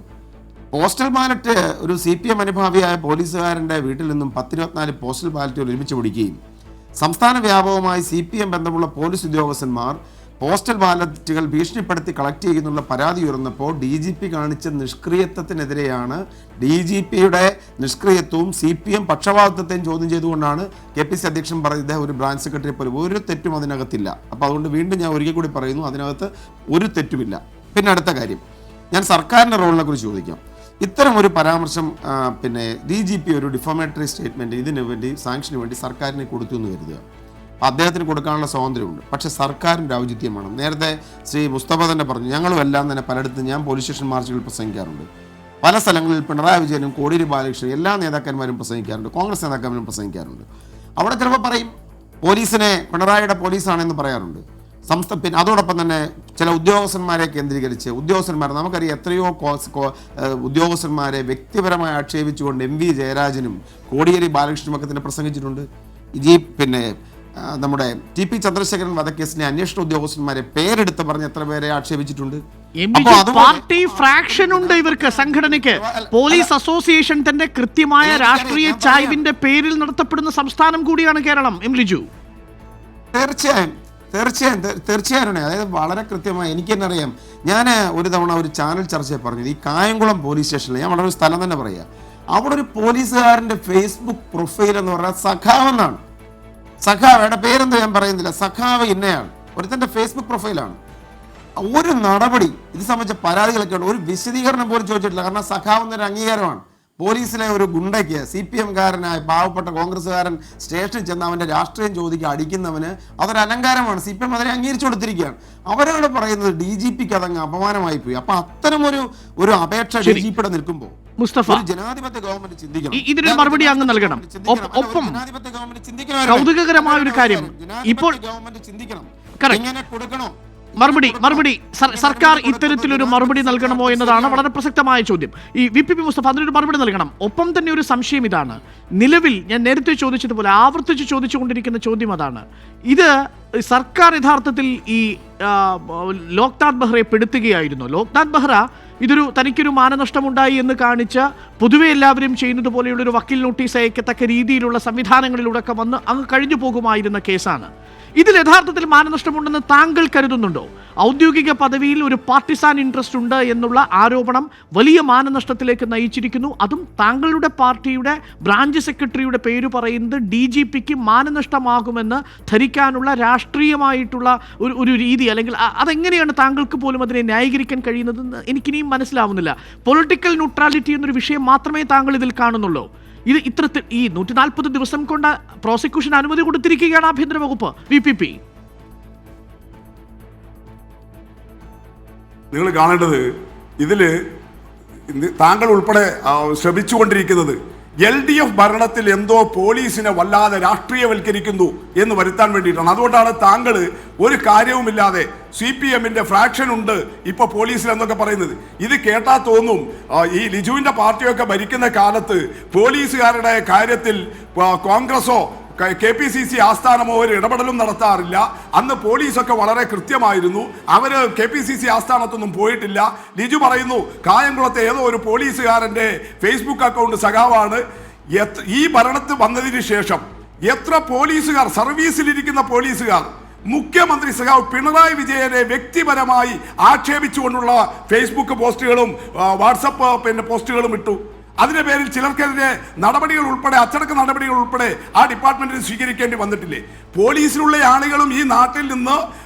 പോസ്റ്റൽ ബാലറ്റ് ഒരു CPM അനുഭാവിയായ പോലീസുകാരൻ്റെ വീട്ടിൽ നിന്നും 10-24 പോസ്റ്റൽ ബാലറ്റുകൾ ഒരുമിച്ച് പിടിക്കുകയും സംസ്ഥാന വ്യാപകമായി CPM ബന്ധമുള്ള പോലീസ് ഉദ്യോഗസ്ഥന്മാർ പോസ്റ്റൽ ബാലറ്റുകൾ ഭീഷണിപ്പെടുത്തി കളക്ട് ചെയ്യുന്നുള്ള പരാതി ഉയർന്നപ്പോൾ DGP കാണിച്ച നിഷ്ക്രിയത്വത്തിനെതിരെയാണ്, DGPയുടെ നിഷ്ക്രിയത്വവും CPM പക്ഷപാതിത്വത്തെയും ചോദ്യം ചെയ്തുകൊണ്ടാണ് KPCC അധ്യക്ഷൻ പറയുന്നത് ഒരു ബ്രാഞ്ച് സെക്രട്ടറി പോലും ഒരു തെറ്റും അതിനകത്തില്ല. അപ്പോൾ അതുകൊണ്ട് വീണ്ടും ഞാൻ ഒരിക്കൽ കൂടി പറയുന്നു, അതിനകത്ത് ഒരു തെറ്റുമില്ല. പിന്നെ അടുത്ത കാര്യം, ഞാൻ സർക്കാരിൻ്റെ റോളിനെ കുറിച്ച് ചോദിക്കാം. ഇത്തരം ഒരു പരാമർശം പിന്നെ DGP ഒരു ഡിഫമേറ്ററി സ്റ്റേറ്റ്മെൻറ്റ് ഇതിനു വേണ്ടി സാങ്ഷന് വേണ്ടി സർക്കാരിനെ കൊടുത്തു എന്ന് കരുതുക. അദ്ദേഹത്തിന് കൊടുക്കാനുള്ള സ്വാതന്ത്ര്യമുണ്ട്. പക്ഷേ സർക്കാരിൻ്റെ ഔചിത്യമാണ്. നേരത്തെ ശ്രീ മുസ്തഫ തന്നെ പറഞ്ഞു, ഞങ്ങളും എല്ലാം തന്നെ പലയിടത്തും ഞാൻ പോലീസ് സ്റ്റേഷൻ മാർച്ചുകളിൽ പ്രസംഗിക്കാറുണ്ട്. പല സ്ഥലങ്ങളിൽ പിണറായി വിജയനും കോടിയേരി ബാലകൃഷ്ണനും എല്ലാ നേതാക്കന്മാരും പ്രസംഗിക്കാറുണ്ട്, കോൺഗ്രസ് നേതാക്കന്മാരും പ്രസംഗിക്കാറുണ്ട്. അവിടെ ചിലപ്പോൾ പറയും പോലീസിനെ പിണറായിയുടെ പോലീസാണെന്ന് പറയാറുണ്ട്. പിന്നെ അതോടൊപ്പം തന്നെ ചില ഉദ്യോഗസ്ഥന്മാരെ കേന്ദ്രീകരിച്ച് നമുക്കറിയാം എത്രയോ ഉദ്യോഗസ്ഥന്മാരെ വ്യക്തിപരമായി ആക്ഷേപിച്ചുകൊണ്ട് MV ജയരാജനും കോടിയേരി ബാലകൃഷ്ണനും ഒക്കെ തന്നെ പ്രസംഗിച്ചിട്ടുണ്ട്. പിന്നെ നമ്മുടെ TP ചന്ദ്രശേഖരൻ വധക്കേസിലെ അന്വേഷണ ഉദ്യോഗസ്ഥന്മാരെ പേരെടുത്ത് പറഞ്ഞ് എത്ര പേരെ ആക്ഷേപിച്ചിട്ടുണ്ട്. പാർട്ടി ഫ്രാക്ഷൻ ഉണ്ട് ഇവർക്ക്, സംഘടനയ്ക്ക്. പോലീസ് അസോസിയേഷൻ തന്റെ കൃത്യമായ രാഷ്ട്രീയ ചായ്വിന്റെ പേരിൽ നടത്തപ്പെടുന്ന സംസ്ഥാനം കൂടിയാണ് കേരളം. ലിജു, തീർച്ചയായും അതായത് വളരെ കൃത്യമായി എനിക്ക് തന്നെ അറിയാം. ഞാൻ ഒരു തവണ ഒരു ചാനൽ ചർച്ചയിൽ പറഞ്ഞത് ഈ കായംകുളം പോലീസ് സ്റ്റേഷനിൽ, ഞാൻ വളരെ ഒരു സ്ഥലം തന്നെ പറയാം, അവിടെ ഒരു പോലീസുകാരൻ്റെ ഫേസ്ബുക്ക് പ്രൊഫൈൽ എന്ന് പറഞ്ഞാൽ സഖാവ് എന്നാണ്. സഖാവയുടെ പേരെന്താ ഞാൻ പറയുന്നില്ല, സഖാവ് ഇന്നയാണ് ഒരുത്തൻ്റെ ഫേസ്ബുക്ക് പ്രൊഫൈലാണ്. ഒരു നടപടി ഇത് സംബന്ധിച്ച പരാതികളൊക്കെ ഉണ്ട്, ഒരു വിശദീകരണം പോലും ചോദിച്ചിട്ടില്ല. കാരണം സഖാവ് എന്നൊരു അംഗീകാരമാണ്. പോലീസിലെ ഒരു ഗുണ്ടയ്ക്ക് CPM-കാരനായ പാവപ്പെട്ട കോൺഗ്രസ്സുകാരൻ സ്റ്റേഷനിൽ ചെന്ന് അവൻ്റെ രാഷ്ട്രീയം ചോദിക്കുക അടിക്കുന്നവന് അതൊരു അലങ്കാരമാണ്. CPM അതിനെ അംഗീകരിച്ചു കൊടുത്തിരിക്കുകയാണ്. അവരോട് പറയുന്നത് DGPക്ക് അതങ്ങ് അപമാനമായി പോയി. അപ്പൊ അത്തരം ഒരു അപേക്ഷ DGPയുടെ നിൽക്കുമ്പോൾ മുസ്തഫ, ജനാധിപത്യ ഗവൺമെന്റ് ചിന്തിക്കണം, ഇതിനൊരു മറുപടി അങ്ങ് നൽകണം. ഒപ്പം കൗതുകകരമായ ഒരു കാര്യം, ഇപ്പോൾ ഗവൺമെന്റ് ചിന്തിക്കണം എങ്ങനെ കൊടുക്കണോ മറുപടി സർക്കാർ ഇത്തരത്തിലൊരു മറുപടി നൽകണമോ എന്നതാണ് വളരെ പ്രസക്തമായ ചോദ്യം. ഈ VPP മുസ്തഫ അതിനൊരു മറുപടി നൽകണം. ഒപ്പം തന്നെ ഒരു സംശയം ഇതാണ്, നിലവിൽ ഞാൻ നേരത്തെ ചോദിച്ചതുപോലെ ആവർത്തിച്ച് ചോദിച്ചുകൊണ്ടിരിക്കുന്ന ചോദ്യം അതാണ്, ഇത് സർക്കാർ യഥാർത്ഥത്തിൽ ഈ ലോക്നാഥ് ബെഹ്റയെ പെടുത്തുകയായിരുന്നു. ലോക്നാഥ് ബെഹ്റ തനിക്കൊരു മാനനഷ്ടമുണ്ടായി എന്ന് കാണിച്ച് പൊതുവെ എല്ലാവരും ചെയ്യുന്നത് പോലെയുള്ള ഒരു വക്കീൽ നോട്ടീസ് അയക്കത്തക്ക രീതിയിലുള്ള സംവിധാനങ്ങളിലൂടെ ഒക്കെ വന്ന് അങ്ങ് കഴിഞ്ഞു പോകുമായിരുന്ന കേസാണ്. ഇതിൽ യഥാർത്ഥത്തിൽ മാനനഷ്ടമുണ്ടെന്ന് താങ്കൾ കരുതുന്നുണ്ടോ? ഔദ്യോഗിക പദവിയിൽ ഒരു പാർട്ടിസാൻ ഇൻട്രസ്റ്റ് ഉണ്ട് എന്നുള്ള ആരോപണം വലിയ മാനനഷ്ടത്തിലേക്ക് നയിച്ചിരിക്കുന്നു. അതും താങ്കളുടെ പാർട്ടിയുടെ ബ്രാഞ്ച് സെക്രട്ടറിയുടെ പേര് പറയുന്നത് DGPക്ക് മാനനഷ്ടമാകുമെന്ന് ധരിക്കാനുള്ള രാഷ്ട്രീയമായിട്ടുള്ള ഒരു രീതി, അല്ലെങ്കിൽ അതെങ്ങനെയാണ് താങ്കൾക്ക് പോലും അതിനെ ന്യായീകരിക്കാൻ കഴിയുന്നതെന്ന് എനിക്കിനിയും മനസ്സിലാവുന്നില്ല. പൊളിറ്റിക്കൽ ന്യൂട്രാലിറ്റി എന്നൊരു വിഷയം മാത്രമേ താങ്കൾ ഇതിൽ കാണുന്നുള്ളൂ. ഇത് ഇത്തരത്തിൽ ഈ 140 ദിവസം കൊണ്ട് പ്രോസിക്യൂഷൻ അനുമതി കൊടുത്തിരിക്കുകയാണ് ആഭ്യന്തര വകുപ്പ്. VPP, നിങ്ങൾ കാണേണ്ടത് ഇതിൽ താങ്കൾ ഉൾപ്പെടെ ശ്രമിച്ചുകൊണ്ടിരിക്കുന്നത് LDF ഭരണത്തിൽ എന്തോ പോലീസിനെ വല്ലാതെ രാഷ്ട്രീയവൽക്കരിക്കുന്നു എന്ന് വരുത്താൻ വേണ്ടിയിട്ടാണ്. അതുകൊണ്ടാണ് താങ്കൾ ഒരു കാര്യവുമില്ലാതെ CPM-ന്റെ ഫ്രാക്ഷൻ ഉണ്ട് ഇപ്പൊ പോലീസിൽ എന്നൊക്കെ പറയുന്നത്. ഇത് കേട്ടാ തോന്നും ഈ ലിജുവിന്റെ പാർട്ടിയൊക്കെ ഭരിക്കുന്ന കാലത്ത് പോലീസുകാരുടെ കാര്യത്തിൽ കോൺഗ്രസോ KPCC ആസ്ഥാനമോ ഒരു ഇടപെടലും നടത്താറില്ല. അന്ന് പോലീസൊക്കെ വളരെ കൃത്യമായിരുന്നു. അവർ KPCC ആസ്ഥാനത്തൊന്നും പോയിട്ടില്ല. ലിജു പറയുന്നു കായംകുളത്തെ ഏതോ ഒരു പോലീസുകാരൻ്റെ ഫേസ്ബുക്ക് അക്കൗണ്ട് സഖാവാണ്. ഈ ഭരണത്തിൽ വന്നതിന് ശേഷം എത്ര പോലീസുകാർ, സർവീസിലിരിക്കുന്ന പോലീസുകാർ മുഖ്യമന്ത്രി സഖാവ് പിണറായി വിജയനെ വ്യക്തിപരമായി ആക്ഷേപിച്ചുകൊണ്ടുള്ള ഫേസ്ബുക്ക് പോസ്റ്റുകളും വാട്സപ്പ് പോസ്റ്റുകളും ഇട്ടു. അതിന്റെ പേരിൽ ചിലർക്കെതിരെ നടപടികൾ ഉൾപ്പെടെ, അച്ചടക്ക നടപടികൾ ഉൾപ്പെടെ ആ ഡിപ്പാർട്ട്മെന്റിന് സ്വീകരിക്കേണ്ടി വന്നിട്ടില്ലേ? പോലീസിലുള്ള ആളുകളും ഈ നാട്ടിൽ നിന്ന്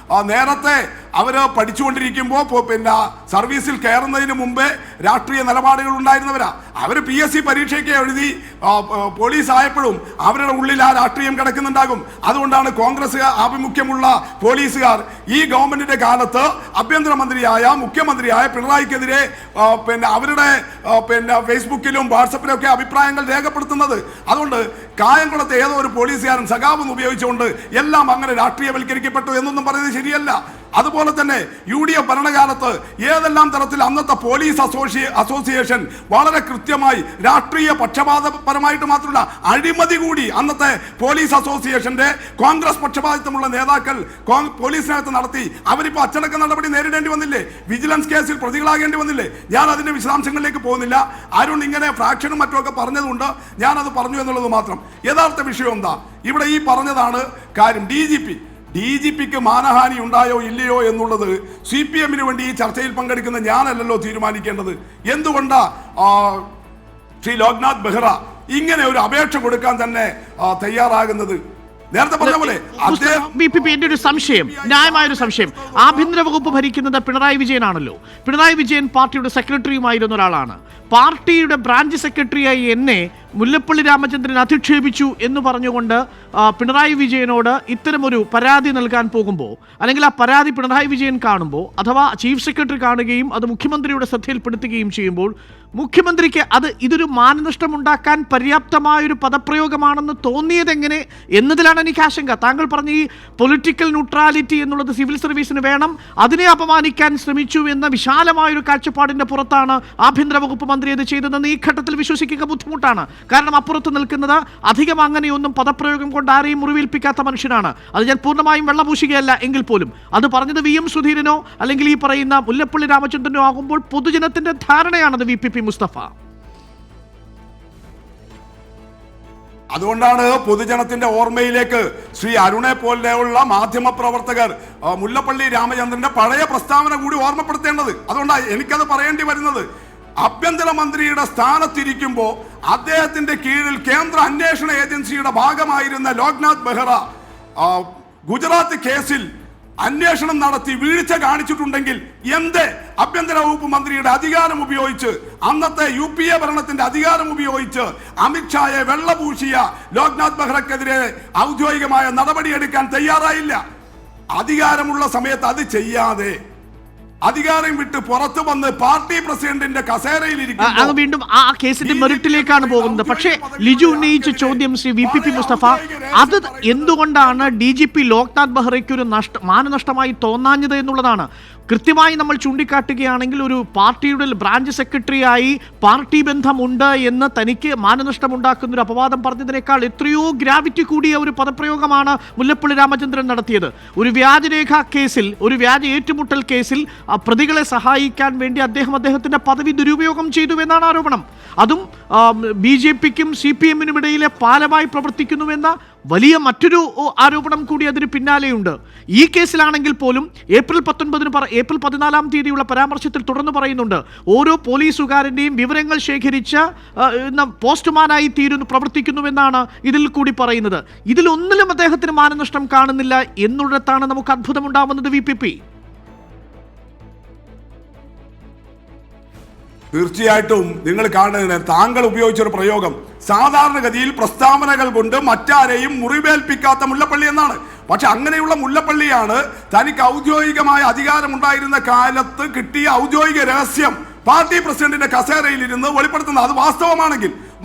നേരത്തെ അവർ പഠിച്ചുകൊണ്ടിരിക്കുമ്പോൾ സർവീസിൽ കയറുന്നതിന് മുമ്പേ രാഷ്ട്രീയ നിലപാടുകൾ ഉണ്ടായിരുന്നവരാ. അവർ PSC പരീക്ഷയ്ക്ക് എഴുതി പോലീസ് ആയപ്പോഴും അവരുടെ ഉള്ളിൽ ആ രാഷ്ട്രീയം കിടക്കുന്നുണ്ടാകും. അതുകൊണ്ടാണ് കോൺഗ്രസ് ആഭിമുഖ്യമുള്ള പോലീസുകാർ ഈ ഗവൺമെന്റിന്റെ കാലത്ത് ആഭ്യന്തരമന്ത്രിയായ മുഖ്യമന്ത്രിയായ പിണറായിക്കെതിരെ അവരുടെ ഫേസ്ബുക്കിലും വാട്സപ്പിലും ഒക്കെ അഭിപ്രായങ്ങൾ രേഖപ്പെടുത്തുന്നത്. അതുകൊണ്ട് കായംകുളത്തെ ഏതോ ഒരു പോലീസുകാരൻ സഖാവെന്ന് ഉപയോഗിച്ചുകൊണ്ട് എല്ലാം അങ്ങനെ രാഷ്ട്രീയവൽക്കരിക്കപ്പെട്ടു എന്നൊന്നും പറയുന്നത് ശരിയല്ല. അതുപോലെ തന്നെ UDF ഭരണകാലത്ത് ഏതെല്ലാം തരത്തിൽ അന്നത്തെ പോലീസ് അസോസിയേഷൻ വളരെ കൃത്യമായി രാഷ്ട്രീയ പക്ഷപാതപരമായിട്ട് മാത്രമല്ല അഴിമതി കൂടി അന്നത്തെ പോലീസ് അസോസിയേഷന്റെ കോൺഗ്രസ് പക്ഷപാതിത്വമുള്ള നേതാക്കൾ പോലീസിനകത്ത് നടത്തി. അവരിപ്പോൾ അച്ചടക്ക നടപടി നേരിടേണ്ടി വന്നില്ലേ? വിജിലൻസ് കേസിൽ പ്രതികളാകേണ്ടി വന്നില്ലേ? ഞാൻ അതിന്റെ വിശദാംശങ്ങളിലേക്ക് പോകുന്നില്ല. അരുൺ ഇങ്ങനെ ഫ്രാക്ഷനും മറ്റുമൊക്കെ പറഞ്ഞതുകൊണ്ട് ഞാനത് പറഞ്ഞു എന്നുള്ളത് മാത്രം. യഥാർത്ഥ വിഷയം എന്താ? ഇവിടെ ഈ പറഞ്ഞതാണ് കാര്യം. DGPക്ക് മാനഹാനി ഉണ്ടായോ ഇല്ലയോ എന്നുള്ളത് CPM-ന് വേണ്ടി ഈ ചർച്ചയിൽ പങ്കെടുക്കുന്ന ഞാനല്ലല്ലോ തീരുമാനിക്കേണ്ടത്. എന്തുകൊണ്ടാ ശ്രീ ലോക്നാഥ് ബെഹ്റ ഇങ്ങനെ ഒരു അപേക്ഷ കൊടുക്കാൻ തന്നെ തയ്യാറാകുന്നത്? നേരത്തെ പറഞ്ഞ പോലെ എന്റെ ഒരു സംശയം, ന്യായമായൊരു സംശയം, ആഭ്യന്തര വകുപ്പ് ഭരിക്കുന്നത് പിണറായി വിജയനാണല്ലോ. പിണറായി വിജയൻ പാർട്ടിയുടെ സെക്രട്ടറിയുമായിരുന്ന ഒരാളാണ്. പാർട്ടിയുടെ ബ്രാഞ്ച് സെക്രട്ടറിയായി എന്നെ മുല്ലപ്പള്ളി രാമചന്ദ്രൻ അധിക്ഷേപിച്ചു എന്ന് പറഞ്ഞുകൊണ്ട് പിണറായി വിജയനോട് ഇത്തരമൊരു പരാതി നൽകാൻ പോകുമ്പോൾ, അല്ലെങ്കിൽ ആ പരാതി പിണറായി വിജയൻ കാണുമ്പോൾ, അഥവാ ചീഫ് സെക്രട്ടറി കാണുകയും അത് മുഖ്യമന്ത്രിയുടെ ശ്രദ്ധയിൽപ്പെടുത്തുകയും ചെയ്യുമ്പോൾ മുഖ്യമന്ത്രിക്ക് ഇതൊരു മാനനഷ്ടം ഉണ്ടാക്കാൻ പര്യാപ്തമായൊരു പദപ്രയോഗമാണെന്ന് തോന്നിയതെങ്ങനെ എന്നതിലാണ് എനിക്ക് ആശങ്ക. താങ്കൾ പറഞ്ഞ ഈ പൊളിറ്റിക്കൽ ന്യൂട്രാലിറ്റി എന്നുള്ളത് സിവിൽ സർവീസിന് വേണം, അതിനെ അപമാനിക്കാൻ ശ്രമിച്ചു എന്ന വിശാലമായൊരു കാഴ്ചപ്പാടിന്റെ പുറത്താണ് ആഭ്യന്തര വകുപ്പ് മന്ത്രി ഇത് ചെയ്തതെന്ന് ഈ ഘട്ടത്തിൽ വിശ്വസിക്കുക ബുദ്ധിമുട്ടാണ്. കാരണം അപ്പുറത്ത് നിൽക്കുന്നത് അധികം അങ്ങനെയൊന്നും പദപ്രയോഗം കൊണ്ട് ആരെയും മുറിവേൽപ്പിക്കാത്ത മനുഷ്യനാണ്. അത് ഞാൻ പൂർണ്ണമായും വെള്ളപൂശുകയല്ല എങ്കിൽ പോലും അത് പറഞ്ഞത് VM സുധീരനോ അല്ലെങ്കിൽ ഈ പറയുന്ന മുല്ലപ്പള്ളി രാമചന്ദ്രനോ ആകുമ്പോൾ പൊതുജനത്തിന്റെ ധാരണയാണത് VPP മുസ്തഫ. അതുകൊണ്ടാണ് പൊതുജനത്തിന്റെ ഓർമ്മയിലേക്ക് ശ്രീ അരുണെ പോലെയുള്ള മാധ്യമ പ്രവർത്തകർ മുല്ലപ്പള്ളി രാമചന്ദ്രന്റെ പഴയ പ്രസ്താവന കൂടി ഓർമ്മപ്പെടുത്തേണ്ടത്. അതുകൊണ്ടാണ് എനിക്കത് പറയേണ്ടി വരുന്നത്. ആഭ്യന്തരമന്ത്രിയുടെ സ്ഥാനത്തിരിക്കുമ്പോൾ അദ്ദേഹത്തിന്റെ കീഴിൽ കേന്ദ്ര അന്വേഷണ ഏജൻസിയുടെ ഭാഗമായിരുന്ന ലോക്നാഥ് ബെഹ്റ ഗുജറാത്ത് കേസിൽ അന്വേഷണം നടത്തി വീഴ്ച കാണിച്ചിട്ടുണ്ടെങ്കിൽ എന്ത് ആഭ്യന്തര വകുപ്പ് മന്ത്രിയുടെ അധികാരം ഉപയോഗിച്ച്, അന്നത്തെ UPA ഭരണത്തിന്റെ അധികാരം ഉപയോഗിച്ച് അമിത്ഷായെ വെള്ളപൂശിയ ലോക്നാഥ് ബെഹ്റക്കെതിരെ ഔദ്യോഗികമായ നടപടിയെടുക്കാൻ തയ്യാറായില്ല? അധികാരമുള്ള സമയത്ത് അത് ചെയ്യാതെ അധികാരം വിട്ട് പുറത്തു വന്ന് പാർട്ടി പ്രസിഡന്റിന്റെ കസേരയിൽ വീണ്ടും ആ കേസിന്റെ മെറിറ്റിലേക്കാണ് പോകുന്നത്. പക്ഷേ ലിജു ഉന്നയിച്ച ചോദ്യം ശ്രീ VPP മുസ്തഫ, അത് എന്തുകൊണ്ടാണ് DGP ലോക്നാഥ് ബെഹ്റയ്ക്ക് ഒരു മാനനഷ്ടമായി തോന്നാഞ്ഞത് എന്നുള്ളതാണ്. കൃത്യമായി നമ്മൾ ചൂണ്ടിക്കാട്ടുകയാണെങ്കിൽ ഒരു പാർട്ടിയുടെ ബ്രാഞ്ച് സെക്രട്ടറിയായി പാർട്ടി ബന്ധമുണ്ട് എന്ന് തനിക്ക് മാനനഷ്ടമുണ്ടാക്കുന്ന ഒരു അപവാദം പറഞ്ഞതിനേക്കാൾ എത്രയോ ഗ്രാവിറ്റി കൂടിയ ഒരു പദപ്രയോഗമാണ് മുല്ലപ്പള്ളി രാമചന്ദ്രൻ നടത്തിയത്. ഒരു വ്യാജരേഖാ കേസിൽ, ഒരു വ്യാജ ഏറ്റുമുട്ടൽ കേസിൽ പ്രതികളെ സഹായിക്കാൻ വേണ്ടി അദ്ദേഹത്തിന്റെ പദവി ദുരുപയോഗം ചെയ്തു എന്നാണ് ആരോപണം. അതും BJPക്കും CPM-നും ഇടയിലെ പാലമായി പ്രവർത്തിക്കുന്നുവെന്ന വലിയ മറ്റൊരു ആരോപണം കൂടി അതിന് പിന്നാലെയുണ്ട്. ഈ കേസിലാണെങ്കിൽ പോലും ഏപ്രിൽ 14-ാം തീയതിയുള്ള പരാമർശത്തിൽ തുടർന്ന് പറയുന്നുണ്ട്, ഓരോ പോലീസുകാരൻ്റെയും വിവരങ്ങൾ ശേഖരിച്ച് പോസ്റ്റ്മാനായി പ്രവർത്തിക്കുന്നുവെന്നാണ് ഇതിൽ കൂടി പറയുന്നത്. ഇതിലൊന്നിലും അദ്ദേഹത്തിന് മാനനഷ്ടം കാണുന്നില്ല എന്നുള്ളിടത്താണ് നമുക്ക് അത്ഭുതമുണ്ടാവുന്നത്. VPP തീർച്ചയായിട്ടും നിങ്ങൾ കാണുന്നത് താങ്കൾ ഉപയോഗിച്ചൊരു പ്രയോഗം സാധാരണഗതിയിൽ പ്രസ്താവനകൾ കൊണ്ട് മറ്റാരെയും മുറിവേൽപ്പിക്കാത്ത മുല്ലപ്പള്ളി എന്നാണ്. പക്ഷെ അങ്ങനെയുള്ള മുല്ലപ്പള്ളിയാണ് തനിക്ക് ഔദ്യോഗികമായ അധികാരമുണ്ടായിരുന്ന കാലത്ത് കിട്ടിയ ഔദ്യോഗിക രഹസ്യം പാർട്ടി പ്രസിഡന്റിന്റെ കസേരയിൽ ഇരുന്ന് വെളിപ്പെടുത്തുന്നത്. അത്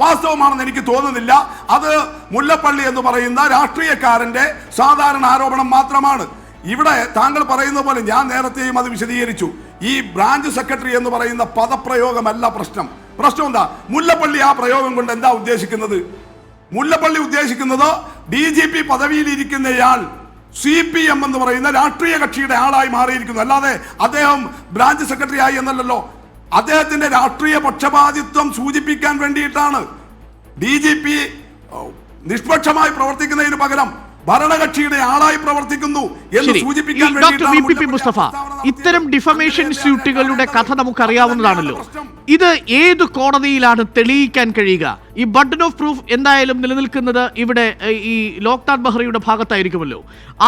വാസ്തവമാണെന്ന് എനിക്ക് തോന്നുന്നില്ല. അത് മുല്ലപ്പള്ളി എന്ന് പറയുന്ന രാഷ്ട്രീയക്കാരന്റെ സാധാരണ ആരോപണം മാത്രമാണ്. ഇവിടെ താങ്കൾ പറയുന്ന പോലെ ഞാൻ നേരത്തെയും അത് വിശദീകരിച്ചു. ഈ ബ്രാഞ്ച് സെക്രട്ടറി എന്ന് പറയുന്ന പദപ്രയോഗമല്ല പ്രശ്നം. പ്രശ്നം എന്താ? മുല്ലപ്പള്ളി ആ പ്രയോഗം കൊണ്ട് എന്താ ഉദ്ദേശിക്കുന്നത്? മുല്ലപ്പള്ളി ഉദ്ദേശിക്കുന്നത് DGP പദവിയിൽ ഇരിക്കുന്നയാൾ CPM എന്ന് പറയുന്ന രാഷ്ട്രീയ കക്ഷിയുടെ ആളായി മാറിയിരിക്കുന്നു. അല്ലാതെ അദ്ദേഹം ബ്രാഞ്ച് സെക്രട്ടറി ആയി എന്നല്ലല്ലോ. അദ്ദേഹത്തിന്റെ രാഷ്ട്രീയ പക്ഷപാതിത്വം സൂചിപ്പിക്കാൻ വേണ്ടിയിട്ടാണ് DGP നിഷ്പക്ഷമായി പ്രവർത്തിക്കുന്നതിന് പകരം ഭരണകക്ഷിയുടെ ആളായി പ്രവർത്തിക്കുന്നു എന്ന് സൂചിപ്പിക്കാൻ ഡോക്ടർ VPP മുസ്തഫ, ഇത്തരം ഡിഫമേഷൻ സ്യൂട്ടുകളുടെ കഥ നമുക്കറിയാവുന്നതാണല്ലോ. ഇത് ഏത് കോടതിയിലാണ് തെളിയിക്കാൻ കഴിയുക? ഈ ബർഡൻ ഓഫ് പ്രൂഫ് എന്തായാലും നിലനിൽക്കുന്നത് ഇവിടെ ഈ ലോക്നാഥ് ബെഹ്റയുടെ ഭാഗത്തായിരിക്കുമല്ലോ.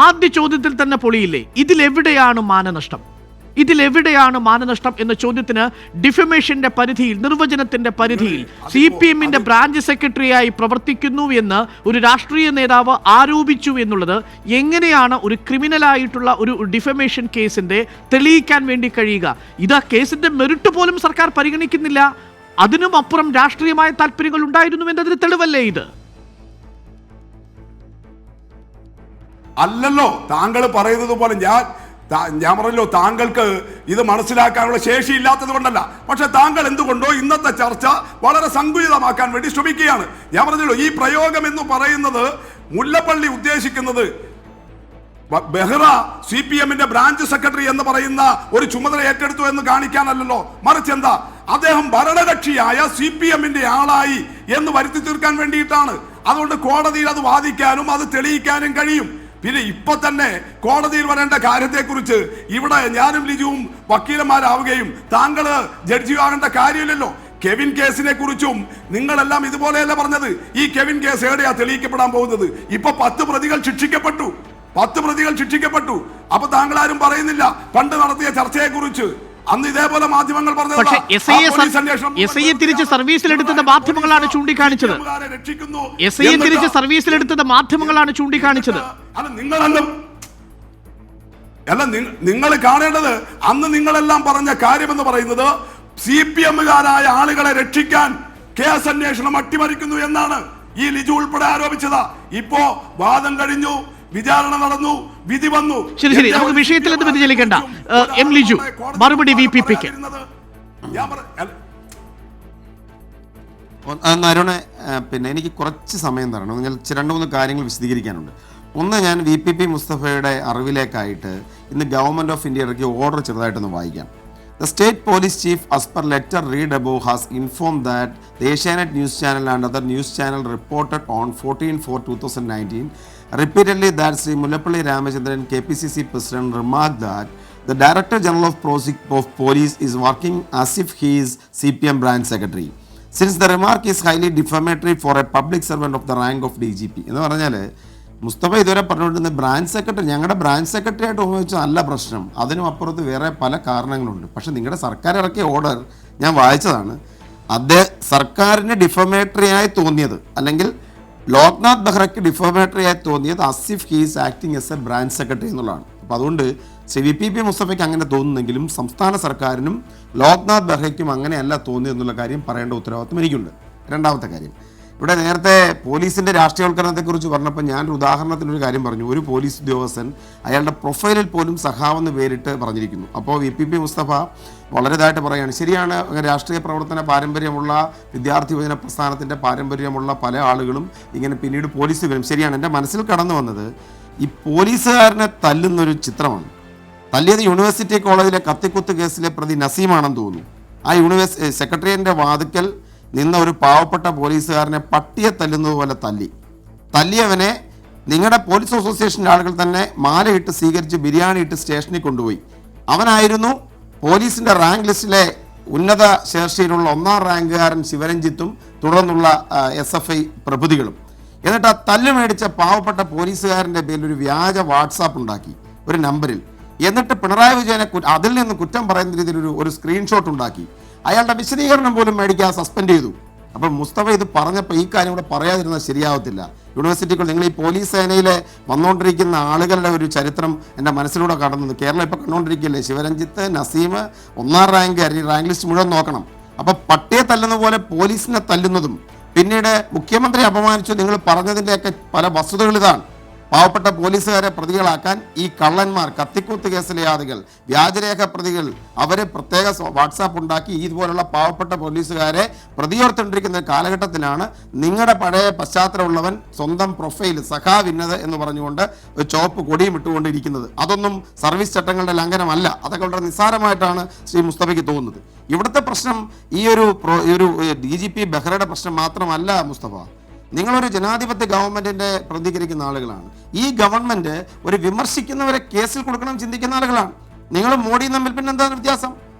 ആദ്യ ചോദ്യത്തിൽ തന്നെ പൊളിയില്ലേ? ഇതിലെവിടെയാണ് മാനനഷ്ടം? ഇതിലെവിടെയാണ് മാനനഷ്ടം എന്ന ചോദ്യത്തിന് ഡിഫമേഷന്റെ പരിധിയിൽ, നിർവചനത്തിന്റെ പരിധിയിൽ CPM-ന്റെ ബ്രാഞ്ച് സെക്രട്ടറിയായി പ്രവർത്തിക്കുന്നു എന്ന് ഒരു രാഷ്ട്രീയ നേതാവ് ആരോപിച്ചു എന്നുള്ളത് എങ്ങനെയാണ് ഒരു ക്രിമിനലായിട്ടുള്ള ഒരു ഡിഫമേഷൻ കേസിന്റെ തെളിയിക്കാൻ വേണ്ടി കഴിയുക? ഇത് ആ കേസിന്റെ മെറിറ്റ് പോലും സർക്കാർ പരിഗണിക്കുന്നില്ല. അതിനും അപ്പുറം രാഷ്ട്രീയമായ താല്പര്യങ്ങൾ ഉണ്ടായിരുന്നു എന്നതിന് തെളിവല്ലേ ഇത്? അല്ലല്ലോ താങ്കൾ പറയുന്നത് പോലെ. ഞാൻ പറഞ്ഞല്ലോ, താങ്കൾക്ക് ഇത് മനസ്സിലാക്കാനുള്ള ശേഷി ഇല്ലാത്തത് കൊണ്ടല്ല. പക്ഷെ താങ്കൾ എന്തുകൊണ്ടോ ഇന്നത്തെ ചർച്ച വളരെ സങ്കുചിതമാക്കാൻ വേണ്ടി ശ്രമിക്കുകയാണ്. ഞാൻ പറഞ്ഞല്ലോ, ഈ പ്രയോഗം എന്ന് പറയുന്നത് മുല്ലപ്പള്ളി ഉദ്ദേശിക്കുന്നത് ബെഹ്റ CPM-ന്റെ ബ്രാഞ്ച് സെക്രട്ടറി എന്ന് പറയുന്ന ഒരു ചുമതല ഏറ്റെടുത്തു എന്ന് കാണിക്കാനല്ലോ. മറിച്ച് എന്താ, അദ്ദേഹം ഭരണകക്ഷിയായ CPM-ന്റെ ആളായി എന്ന് വരുത്തി തീർക്കാൻ വേണ്ടിയിട്ടാണ്. അതുകൊണ്ട് കോടതിയിൽ അത് വാദിക്കാനും അത് തെളിയിക്കാനും കഴിയും. പിന്നെ ഇപ്പൊ തന്നെ കോടതിയിൽ വരേണ്ട കാര്യത്തെക്കുറിച്ച് ഇവിടെ ഞാനും ലിജുവും വക്കീലന്മാരാവുകയും താങ്കള് ജഡ്ജിയാകേണ്ട കാര്യമില്ലല്ലോ. കെവിൻ കേസിനെ കുറിച്ചും നിങ്ങളെല്ലാം ഇതുപോലെയല്ല പറഞ്ഞത്. ഈ കെവിൻ കേസ് എവിടെയാ തെളിയിക്കപ്പെടാൻ പോകുന്നത്? ഇപ്പൊ 10 പ്രതികൾ ശിക്ഷിക്കപ്പെട്ടു. 10 പ്രതികൾ ശിക്ഷിക്കപ്പെട്ടു. അപ്പൊ താങ്കൾ ആരും പറയുന്നില്ല പണ്ട് നടത്തിയ ചർച്ചയെ കുറിച്ച്. അന്ന് ഇതേപോലെ മാധ്യമങ്ങൾ പക്ഷേ SIA തിരിച്ച് സർവീസിലെടുത്തത് മാധ്യമങ്ങളാണ് ചൂണ്ടിക്കാണിച്ചത്. SIA തിരിച്ച് സർവീസിലെടുത്തത് മാധ്യമങ്ങളാണ് ചൂണ്ടിക്കാണിച്ചത്. നിങ്ങൾ കാണേണ്ടത് അന്ന് നിങ്ങളെല്ലാം പറഞ്ഞ കാര്യമെന്ന് പറയുന്നത് CPM-കാരായ ആളുകളെ രക്ഷിക്കാൻ കേസ് അന്വേഷണം അട്ടിമറിക്കുന്നു എന്നാണ് ഈ ലിജു ഉൾപ്പെടെ ആരോപിച്ചത്. ഇപ്പോ വാദം കഴിഞ്ഞു, വിചാരണ നടന്നു, വിധി വന്നു. ശരി, നമുക്ക് വിഷയത്തിൽ നിന്ന് വ്യതിചലിക്കണ്ട. M. ലിജു, മറുപടി VPPക്ക്. അരുണെ, പിന്നെ എനിക്ക് കുറച്ച് സമയം തരണം. നിങ്ങൾ 2-3 കാര്യങ്ങൾ വിശദീകരിക്കാനുണ്ട്. ഒന്ന്, ഞാൻ VPP മുസ്തഫയുടെ അറിവിലേക്കായിട്ട് ഇന്ന് ഗവൺമെന്റ് ഓഫ് ഇന്ത്യ ഇറക്കിയ ഓർഡർ ചെറുതായിട്ടൊന്ന് വായിക്കാം. The state police chief, as per letter read above, has informed that the Asianet news channel and other news channel reported on 14/4/2019 repeatedly that Sri Mullappally Ramachandran, KPCC president, remarked that the Director General of Police is working as if he is CPM branch secretary. Since the remark is highly defamatory for a public servant of the rank of DGP. എന്ന് പറഞ്ഞാൽ മുസ്തഫ ഇതുവരെ പറഞ്ഞുകൊണ്ടിരുന്ന branch secretary, ഞങ്ങളുടെ branch secretary ആയിട്ട് ഉപയോഗിച്ച നല്ല പ്രശ്നം, അതിനും അപ്പുറത്ത് വേറെ പല കാരണങ്ങളുണ്ട്. പക്ഷെ നിങ്ങളുടെ സർക്കാർ ഇറക്കിയ ഓർഡർ ഞാൻ വായിച്ചതാണ്. സർക്കാരിന് ഡിഫമേറ്ററി ആയി തോന്നിയത്, അല്ലെങ്കിൽ ലോക്നാഥ് ബെഹ്റയ്ക്ക് ഡിഫമേറ്ററി ആയി തോന്നിയത് Asif he's acting S A branch secretary എന്നുള്ളതാണ്. അപ്പോൾ അതുകൊണ്ട് VPP മുസ്തഫയ്ക്ക് അങ്ങനെ തോന്നുന്നെങ്കിലും സംസ്ഥാന സർക്കാരിനും ലോക്നാഥ് ബെഹ്റയ്ക്കും അങ്ങനെയല്ല തോന്നിയത് എന്നുള്ള കാര്യം പറയേണ്ട ഉത്തരവാദിത്വം എനിക്കുണ്ട്. രണ്ടാമത്തെ കാര്യം, ഇവിടെ നേരത്തെ പോലീസിൻ്റെ രാഷ്ട്രീയവൽക്കരണത്തെക്കുറിച്ച് പറഞ്ഞപ്പോൾ ഞാനൊരു ഉദാഹരണത്തിനൊരു കാര്യം പറഞ്ഞു. ഒരു പോലീസ് ഉദ്യോഗസ്ഥൻ അയാളുടെ പ്രൊഫൈലിൽ പോലും സഖാവെന്ന് പേരിട്ട് പറഞ്ഞിരിക്കുന്നു. അപ്പോൾ VPP മുസ്തഫ വളരെതായിട്ട് പറയുകയാണ്, ശരിയാണ്, രാഷ്ട്രീയ പ്രവർത്തന പാരമ്പര്യമുള്ള വിദ്യാർത്ഥി യുവജന പ്രസ്ഥാനത്തിൻ്റെ പാരമ്പര്യമുള്ള പല ആളുകളും ഇങ്ങനെ പിന്നീട് പോലീസ് വരും. ശരിയാണ്. എൻ്റെ മനസ്സിൽ കടന്നു വന്നത് ഈ പോലീസുകാരനെ തല്ലുന്നൊരു ചിത്രമാണ്. തല്ലിയത് യൂണിവേഴ്സിറ്റി കോളേജിലെ കത്തിക്കുത്ത് കേസിലെ പ്രതി നസീമാണെന്ന് തോന്നുന്നു. ആ സെക്രട്ടേറിയറ്റിൻ്റെ വാതിക്കൽ നിന്ന ഒരു പാവപ്പെട്ട പോലീസുകാരനെ പട്ടിയെ തല്ലുന്നത് പോലെ തല്ലിയവനെ നിങ്ങളുടെ പോലീസ് അസോസിയേഷൻ്റെ ആളുകൾ തന്നെ മാലയിട്ട് സ്വീകരിച്ച് ബിരിയാണി ഇട്ട് സ്റ്റേഷനിൽ കൊണ്ടുപോയി. അവനായിരുന്നു പോലീസിൻ്റെ റാങ്ക് ലിസ്റ്റിലെ ഉന്നത ശേർഷയിലുള്ള 1ാം റാങ്കുകാരൻ ശിവരഞ്ജിത്തും തുടർന്നുള്ള SFI പ്രഭുതികളും. എന്നിട്ട് ആ തല്ല് മേടിച്ച പാവപ്പെട്ട പോലീസുകാരൻ്റെ പേരിൽ ഒരു വ്യാജ വാട്സാപ്പ് ഉണ്ടാക്കി ഒരു നമ്പറിൽ. എന്നിട്ട് പിണറായി വിജയനെ അതിൽ നിന്ന് കുറ്റം പറയുന്ന രീതിയിൽ ഒരു സ്ക്രീൻഷോട്ട് ഉണ്ടാക്കി. അയാളുടെ വിശദീകരണം പോലും മേടിക്കാതെ സസ്പെൻഡ് ചെയ്തു. അപ്പോൾ മുസ്തഫ ഇത് പറഞ്ഞപ്പോൾ ഈ കാര്യം കൂടെ പറയാതിരുന്നത് ശരിയാവത്തില്ല. യൂണിവേഴ്സിറ്റികൾ, നിങ്ങൾ ഈ പോലീസ് സേനയിലെ വന്നുകൊണ്ടിരിക്കുന്ന ആളുകളുടെ ഒരു ചരിത്രം എൻ്റെ മനസ്സിലൂടെ കടന്നത്. കേരളം ഇപ്പോൾ കണ്ടുകൊണ്ടിരിക്കുകയല്ലേ, ശിവരഞ്ജിത്ത്, നസീം, 1ാം റാങ്ക്, റാങ്ക് ലിസ്റ്റ് മുഴുവൻ നോക്കണം. അപ്പോൾ പട്ടിയെ തല്ലുന്ന പോലെ പോലീസിനെ തല്ലുന്നതും പിന്നീട് മുഖ്യമന്ത്രി അപമാനിച്ചു നിങ്ങൾ പറഞ്ഞതിൻ്റെയൊക്കെ പല വസ്തുതകൾ ഇതാണ്. പാവപ്പെട്ട പോലീസുകാരെ പ്രതികളാക്കാൻ ഈ കള്ളന്മാർ, കത്തിക്കൂത്ത് കേസിലെ ആളുകൾ, വ്യാജരേഖ പ്രതികൾ, അവരെ പ്രത്യേക വാട്സാപ്പ് ഉണ്ടാക്കി ഇതുപോലുള്ള പാവപ്പെട്ട പോലീസുകാരെ പ്രതിയോർത്തുകൊണ്ടിരിക്കുന്ന കാലഘട്ടത്തിലാണ് നിങ്ങളുടെ പഴയ പശ്ചാത്തലമുള്ളവൻ സ്വന്തം പ്രൊഫൈൽ സഖാവിന്നത് എന്ന് പറഞ്ഞുകൊണ്ട് ഒരു ചുവപ്പ് കൊടിയും ഇട്ടുകൊണ്ടിരിക്കുന്നത്. അതൊന്നും സർവീസ് ചട്ടങ്ങളുടെ ലംഘനമല്ല. അതൊക്കെ വളരെ നിസ്സാരമായിട്ടാണ് ശ്രീ മുസ്തഫയ്ക്ക് തോന്നുന്നത്. ഇവിടുത്തെ പ്രശ്നം ഈ ഒരു DGP ബെഹ്റയുടെ പ്രശ്നം മാത്രമല്ല മുസ്തഫ. നിങ്ങളൊരു ജനാധിപത്യ ഗവൺമെന്റിന്റെ പ്രതികരിക്കുന്ന ആളുകളാണ്. ഈ ഗവൺമെന്റ് ഒരു വിമർശിക്കുന്നവരെ കേസിൽ കൊടുക്കണം ചിന്തിക്കുന്ന ആളുകളാണ്. നിങ്ങളും മോഡിയും തമ്മിൽ പിന്നെ എന്താണ് വ്യത്യാസം?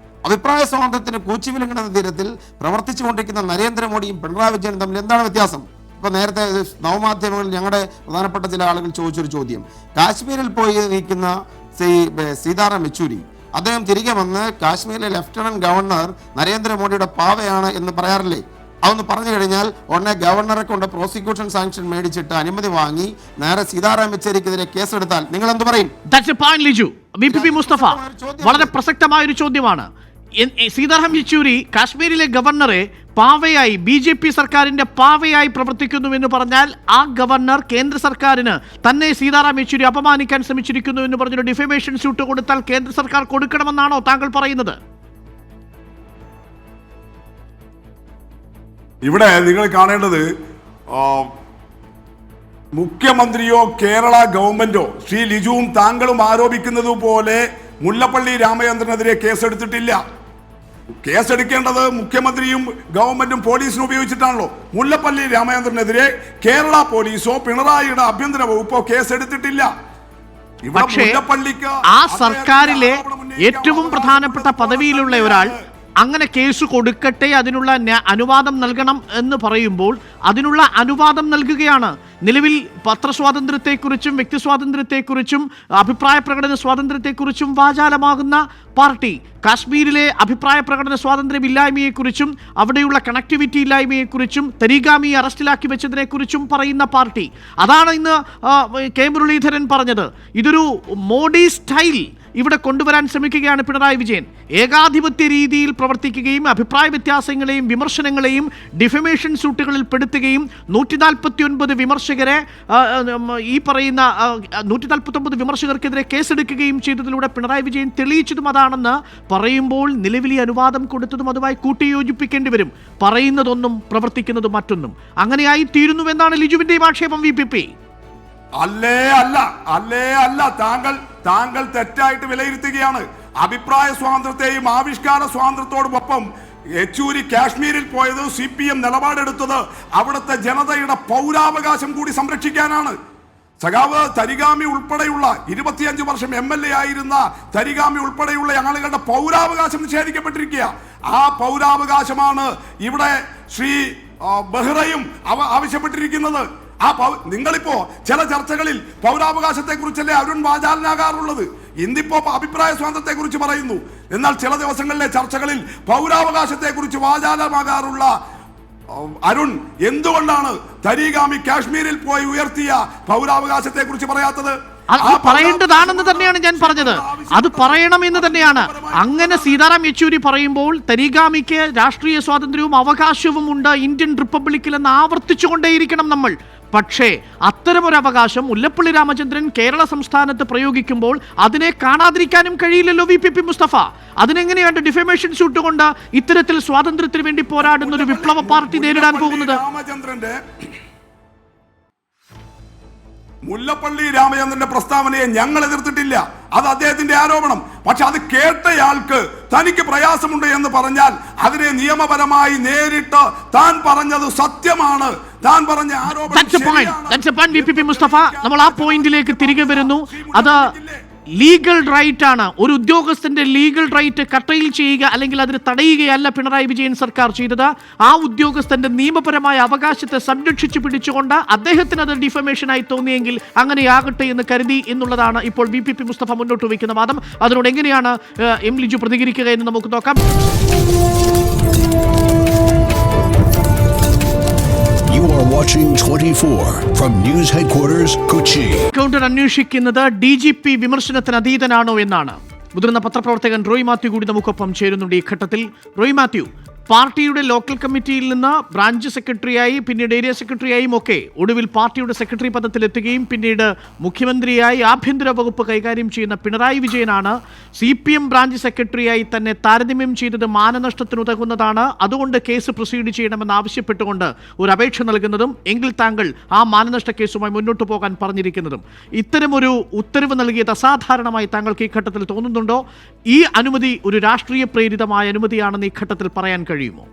അഭിപ്രായ സ്വാതന്ത്ര്യത്തിന് കൂച്ചുവിലങ്ങുന്ന തീരത്തിൽ പ്രവർത്തിച്ചുകൊണ്ടിരിക്കുന്ന നരേന്ദ്രമോദിയും പിണറായി വിജയനും തമ്മിൽ എന്താണ് വ്യത്യാസം? ഇപ്പൊ നേരത്തെ നവമാധ്യമങ്ങളിൽ ഞങ്ങളുടെ പ്രധാനപ്പെട്ട ചില ആളുകൾ ചോദിച്ചൊരു ചോദ്യം, കാശ്മീരിൽ പോയി നിൽക്കുന്ന സീതാറാം യെച്ചൂരി അദ്ദേഹം തിരികെ വന്ന് കാശ്മീരിലെ ലഫ്റ്റനന്റ് ഗവർണർ നരേന്ദ്രമോദിയുടെ പാവയാണ് എന്ന് പറയാറില്ലേ? അതൊന്ന് പറഞ്ഞു കഴിഞ്ഞാൽ ഉടനെ ഗവർണറെ കൊണ്ട് പ്രോസിക്യൂഷൻ സാങ്ഷൻ മേടിച്ചിട്ട് അനുമതി വാങ്ങി നേരെ സീതാറാം യെച്ചൂരിക്കെതിരെ കേസെടുത്താൽ നിങ്ങൾ എന്ത് പറയും? മുസ്തഫ, വളരെ പ്രസക്തമായ ഒരു ചോദ്യമാണ്. സീതാറാം യെച്ചൂരി കാശ്മീരിലെ ഗവർണറെ പാവയായി, BJP സർക്കാരിന്റെ പാവയായി പ്രവർത്തിക്കുന്നു എന്ന് പറഞ്ഞാൽ ആ ഗവർണർ കേന്ദ്ര സർക്കാരിന് തന്നെ സീതാറാം യെച്ചൂരി അപമാനിക്കാൻ ശ്രമിച്ചിരിക്കുന്നു എന്ന് പറഞ്ഞൊരു ഡിഫമേഷൻ സ്യൂട്ട് കൊടുത്താൽ കേന്ദ്ര സർക്കാർ കൊടുക്കണമെന്നാണോ താങ്കൾ പറയുന്നത്? ഇവിടെ നിങ്ങൾ കാണേണ്ടത് മുഖ്യമന്ത്രിയോ കേരള ഗവൺമെന്റോ ശ്രീ ലിജുവും താങ്കളും ആരോപിക്കുന്നത് പോലെ മുല്ലപ്പള്ളി രാമചന്ദ്രനെതിരെ കേസെടുത്തിട്ടില്ല. കേസെടുക്കേണ്ടത് മുഖ്യമന്ത്രിയും ഗവൺമെന്റും പോലീസിനും ഉപയോഗിച്ചിട്ടാണല്ലോ. മുല്ലപ്പള്ളി രാമചന്ദ്രനെതിരെ കേരള പോലീസോ പിണറായിയുടെ ആഭ്യന്തര വകുപ്പോ കേസെടുത്തിട്ടില്ല. പക്ഷേ ആ സർക്കാരിലെ ഏറ്റവും പ്രധാനപ്പെട്ട പദവിയിലുള്ള ഒരാൾ അങ്ങനെ കേസ് കൊടുക്കട്ടെ, അതിനുള്ള അനുവാദം നൽകണം എന്ന് പറയുമ്പോൾ അതിനുള്ള അനുവാദം നൽകുകയാണ്. നിലവിൽ പത്രസ്വാതന്ത്ര്യത്തെക്കുറിച്ചും വ്യക്തി സ്വാതന്ത്ര്യത്തെക്കുറിച്ചും അഭിപ്രായ പ്രകടന സ്വാതന്ത്ര്യത്തെക്കുറിച്ചും വാചാലമാകുന്ന പാർട്ടി കാശ്മീരിലെ അഭിപ്രായ പ്രകടന സ്വാതന്ത്ര്യമില്ലായ്മയെക്കുറിച്ചും അവിടെയുള്ള കണക്ടിവിറ്റി ഇല്ലായ്മയെക്കുറിച്ചും തരീഗാമിയെ അറസ്റ്റിലാക്കി വെച്ചതിനെക്കുറിച്ചും പറയുന്ന പാർട്ടി. അതാണ് ഇന്ന് കെ മുരളീധരൻ പറഞ്ഞത്. ഇതൊരു മോഡി സ്റ്റൈൽ ഇവിടെ കൊണ്ടുവരാൻ ശ്രമിക്കുകയാണ് പിണറായി വിജയൻ. ഏകാധിപത്യ രീതിയിൽ പ്രവർത്തിക്കുകയും അഭിപ്രായ വ്യത്യാസങ്ങളെയും വിമർശനങ്ങളെയും ഡിഫമേഷൻ സൂട്ടുകളിൽ പെടുത്തുകയും 149 വിമർശകരെ ഈ പറയുന്ന 149 വിമർശകർക്കെതിരെ കേസെടുക്കുകയും ചെയ്തതിലൂടെ പിണറായി വിജയൻ തെളിയിച്ചതും അതാണെന്ന് പറയുമ്പോൾ നിലവിലെ അനുവാദം കൊടുത്തതും അതുമായി കൂട്ടിയോജിപ്പിക്കേണ്ടി വരും. പറയുന്നതൊന്നും പ്രവർത്തിക്കുന്നത് മറ്റൊന്നും. അങ്ങനെയായി തീരുന്നുവെന്നാണ് ലിജുവിന്റെയും ആക്ഷേപം. VPP അല്ലേ അല്ല, താങ്കൾ തെറ്റായിട്ട് വിലയിരുത്തുകയാണ്. അഭിപ്രായ സ്വാതന്ത്ര്യത്തെയും ആവിഷ്കാര സ്വാതന്ത്ര്യത്തോടൊപ്പം യെച്ചൂരി കാശ്മീരിൽ പോയത് CPM നിലപാടെടുത്തത് അവിടുത്തെ ജനതയുടെ പൗരാവകാശം കൂടി സംരക്ഷിക്കാനാണ്. സഖാവ് തരിഗാമി ഉൾപ്പെടെയുള്ള 25 വർഷം MLA ആയിരുന്ന തരിഗാമി ഉൾപ്പെടെയുള്ള ആളുകളുടെ പൗരാവകാശം നിഷേധിക്കപ്പെട്ടിരിക്കുക. ആ പൗരാവകാശമാണ് ഇവിടെ ശ്രീ ബെഹ്റയും ആവശ്യപ്പെട്ടിരിക്കുന്നത്. നിങ്ങളിപ്പോ ചില ചർച്ചകളിൽ പൗരാവകാശത്തെ കുറിച്ചല്ലേ അരുൺ വാചാലനാകാറുള്ളത്. ഇന്നിപ്പോ അഭിപ്രായ സ്വാതന്ത്ര്യത്തെ കുറിച്ച് പറയുന്നു. എന്നാൽ ചില ദിവസങ്ങളിലെ ചർച്ചകളിൽ പൗരാവകാശത്തെ കുറിച്ച് വാചാലമാകാറുള്ള അരുൺ എന്തുകൊണ്ടാണ് തരീഗാമി കാശ്മീരിൽ പോയി ഉയർത്തിയ പൗരാവകാശത്തെ കുറിച്ച് പറയാത്തത്? അത് പറയേണ്ടതാണെന്ന് തന്നെയാണ് ഞാൻ പറഞ്ഞത്. അത് പറയണമെന്ന് തന്നെയാണ്. അങ്ങനെ സീതാറാം യെച്ചൂരി പറയുമ്പോൾ തരീഗാമിക്ക് രാഷ്ട്രീയ സ്വാതന്ത്ര്യവും അവകാശവും ഉണ്ട് ഇന്ത്യൻ റിപ്പബ്ലിക്കിൽ എന്ന് ആവർത്തിച്ചുകൊണ്ടേയിരിക്കണം നമ്മൾ. പക്ഷേ അത്തരമൊരു അവകാശം മുല്ലപ്പള്ളി രാമചന്ദ്രൻ കേരള സംസ്ഥാനത്ത് പ്രയോഗിക്കുമ്പോൾ അതിനെ കാണാതിരിക്കാനും കഴിയില്ലല്ലോ VPP മുസ്തഫ. അതിനെങ്ങനെയാണ് ഡിഫമേഷൻ സ്യൂട്ട് കൊണ്ട് ഇത്തരത്തിൽ സ്വാതന്ത്ര്യത്തിന് വേണ്ടി പോരാടുന്ന ഒരു വിപ്ലവ പാർട്ടി നേരിടാൻ പോകുന്നത്? മുല്ലപ്പള്ളി രാമചന്ദ്രന്റെ പ്രസ്താവനയെ ഞങ്ങൾ എതിർത്തിട്ടില്ല. അത് അദ്ദേഹത്തിന്റെ ആരോപണം. പക്ഷെ അത് കേട്ടയാൾക്ക് തനിക്ക് പ്രയാസമുണ്ട് എന്ന് പറഞ്ഞാൽ അതിനെ നിയമപരമായി നേരിട്ട് താൻ പറഞ്ഞത് സത്യമാണ്, താൻ പറഞ്ഞ ആരോപണം VPP മുസ്തഫ, നമ്മൾ ആ പോയിന്റിലേക്ക് തിരികെ വരുന്നു. അത് ലീഗൽ റൈറ്റ് ആണ്. ഒരു ഉദ്യോഗസ്ഥന്റെ ലീഗൽ റൈറ്റ് കട്ടയിൽ ചെയ്യുക അല്ലെങ്കിൽ അതിന് തടയുകയല്ല പിണറായി വിജയൻ സർക്കാർ ചെയ്തത്. ആ ഉദ്യോഗസ്ഥന്റെ നിയമപരമായ അവകാശത്തെ സംരക്ഷിച്ചു പിടിച്ചുകൊണ്ട് അദ്ദേഹത്തിന് അത് ഡിഫമേഷനായി തോന്നിയെങ്കിൽ അങ്ങനെയാകട്ടെ എന്ന് കരുതി എന്നുള്ളതാണ് ഇപ്പോൾ VPP മുസ്തഫ മുന്നോട്ട് വയ്ക്കുന്ന വാദം. അതിനോട് എങ്ങനെയാണ് M ലിജു പ്രതികരിക്കുക എന്ന് നമുക്ക് നോക്കാം. You are watching 24 from News Headquarters, Kochi. Counter അന്വേഷിക്കുന്നത് DGP വിമർശനത്തിന് അതീതനാണോ എന്നാണ്. മുതിർന്ന പത്രപ്രവർത്തകൻ റോയ് മാത്യു കൂടി നമുക്കൊപ്പം ചേരുന്നുണ്ട് ഈ ഘട്ടത്തിൽ. റോയ് മാത്യു, പാർട്ടിയുടെ ലോക്കൽ കമ്മിറ്റിയിൽ നിന്ന് ബ്രാഞ്ച് സെക്രട്ടറിയായി പിന്നീട് ഏരിയ സെക്രട്ടറിയായും ഒക്കെ ഒടുവിൽ പാർട്ടിയുടെ സെക്രട്ടറി പദത്തിലെത്തുകയും പിന്നീട് മുഖ്യമന്ത്രിയായി ആഭ്യന്തര വകുപ്പ് കൈകാര്യം ചെയ്യുന്ന പിണറായി വിജയനാണ് CPM ബ്രാഞ്ച് സെക്രട്ടറിയായി തന്നെ താരതമ്യം ചെയ്തത് മാനനഷ്ടത്തിനുതകുന്നതാണ്, അതുകൊണ്ട് കേസ് പ്രൊസീഡ് ചെയ്യണമെന്ന് ആവശ്യപ്പെട്ടുകൊണ്ട് ഒരു അപേക്ഷ നൽകുന്നതും എങ്കിൽ താങ്കൾ ആ മാനനഷ്ട കേസുമായി മുന്നോട്ട് പോകാൻ പറഞ്ഞിരിക്കുന്നതും. ഇത്തരമൊരു ഉത്തരവ് നൽകിയത് അസാധാരണമായി താങ്കൾക്ക് ഈ ഘട്ടത്തിൽ തോന്നുന്നുണ്ടോ? ഈ അനുമതി ഒരു രാഷ്ട്രീയ പ്രേരിതമായ അനുമതിയാണെന്ന് ഈ ഘട്ടത്തിൽ പറയാൻ കഴിയുമോ?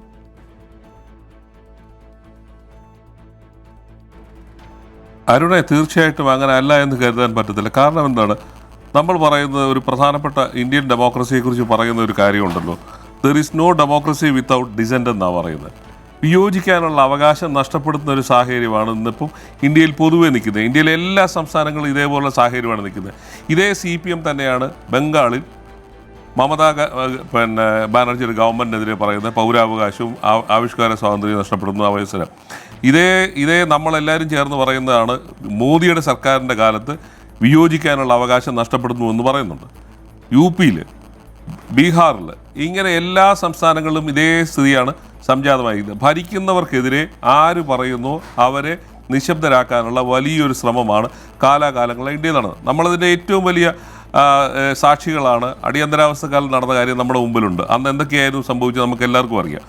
അരുണെ, തീർച്ചയായിട്ടും അങ്ങനെ അല്ല എന്ന് കരുതാൻ പറ്റത്തില്ല. കാരണം എന്താണ്, നമ്മൾ പറയുന്നത് ഒരു പ്രധാനപ്പെട്ട ഇന്ത്യൻ ഡെമോക്രസിയെക്കുറിച്ച് പറയുന്ന ഒരു കാര്യമുണ്ടല്ലോ, there is no democracy without dissent എന്നാണ് പറയുന്നത്. വിയോജിക്കാനുള്ള അവകാശം നഷ്ടപ്പെടുത്തുന്ന ഒരു സാഹചര്യമാണ് ഇന്നിപ്പം ഇന്ത്യയിൽ പൊതുവെ നിൽക്കുന്നത്. ഇന്ത്യയിലെ എല്ലാ സംസ്ഥാനങ്ങളും ഇതേപോലുള്ള സാഹചര്യമാണ് നിൽക്കുന്നത്. ഇതേ CPM തന്നെയാണ് ബംഗാളിൽ ബാനർജിയുടെ ഗവൺമെൻറ്റിനെതിരെ പറയുന്ന പൗരാവകാശവും ആവിഷ്കാര സ്വാതന്ത്ര്യം നഷ്ടപ്പെടുന്ന അവസരം. ഇതേ നമ്മളെല്ലാവരും ചേർന്ന് പറയുന്നതാണ് മോദിയുടെ സർക്കാരിൻ്റെ കാലത്ത് വിയോജിക്കാനുള്ള അവകാശം നഷ്ടപ്പെടുന്നു എന്ന് പറയുന്നുണ്ട്. UP, ബീഹാറിൽ, ഇങ്ങനെ എല്ലാ സംസ്ഥാനങ്ങളിലും ഇതേ സ്ഥിതിയാണ് സംജാതമായിരിക്കുന്നത്. ഭരിക്കുന്നവർക്കെതിരെ ആര് പറയുന്നോ അവരെ നിശബ്ദരാക്കാനുള്ള വലിയൊരു ശ്രമമാണ് കാലാകാലങ്ങളിൽ ഇന്ത്യയിൽ നടന്നത്. നമ്മളതിൻ്റെ ഏറ്റവും വലിയ സാക്ഷികളാണ്. അടിയന്തരാവസ്ഥക്കാലം നടന്ന കാര്യം നമ്മുടെ മുമ്പിലുണ്ട്. അന്ന് എന്തൊക്കെയായിരുന്നു സംഭവിച്ചത് നമുക്ക് എല്ലാവർക്കും അറിയാം.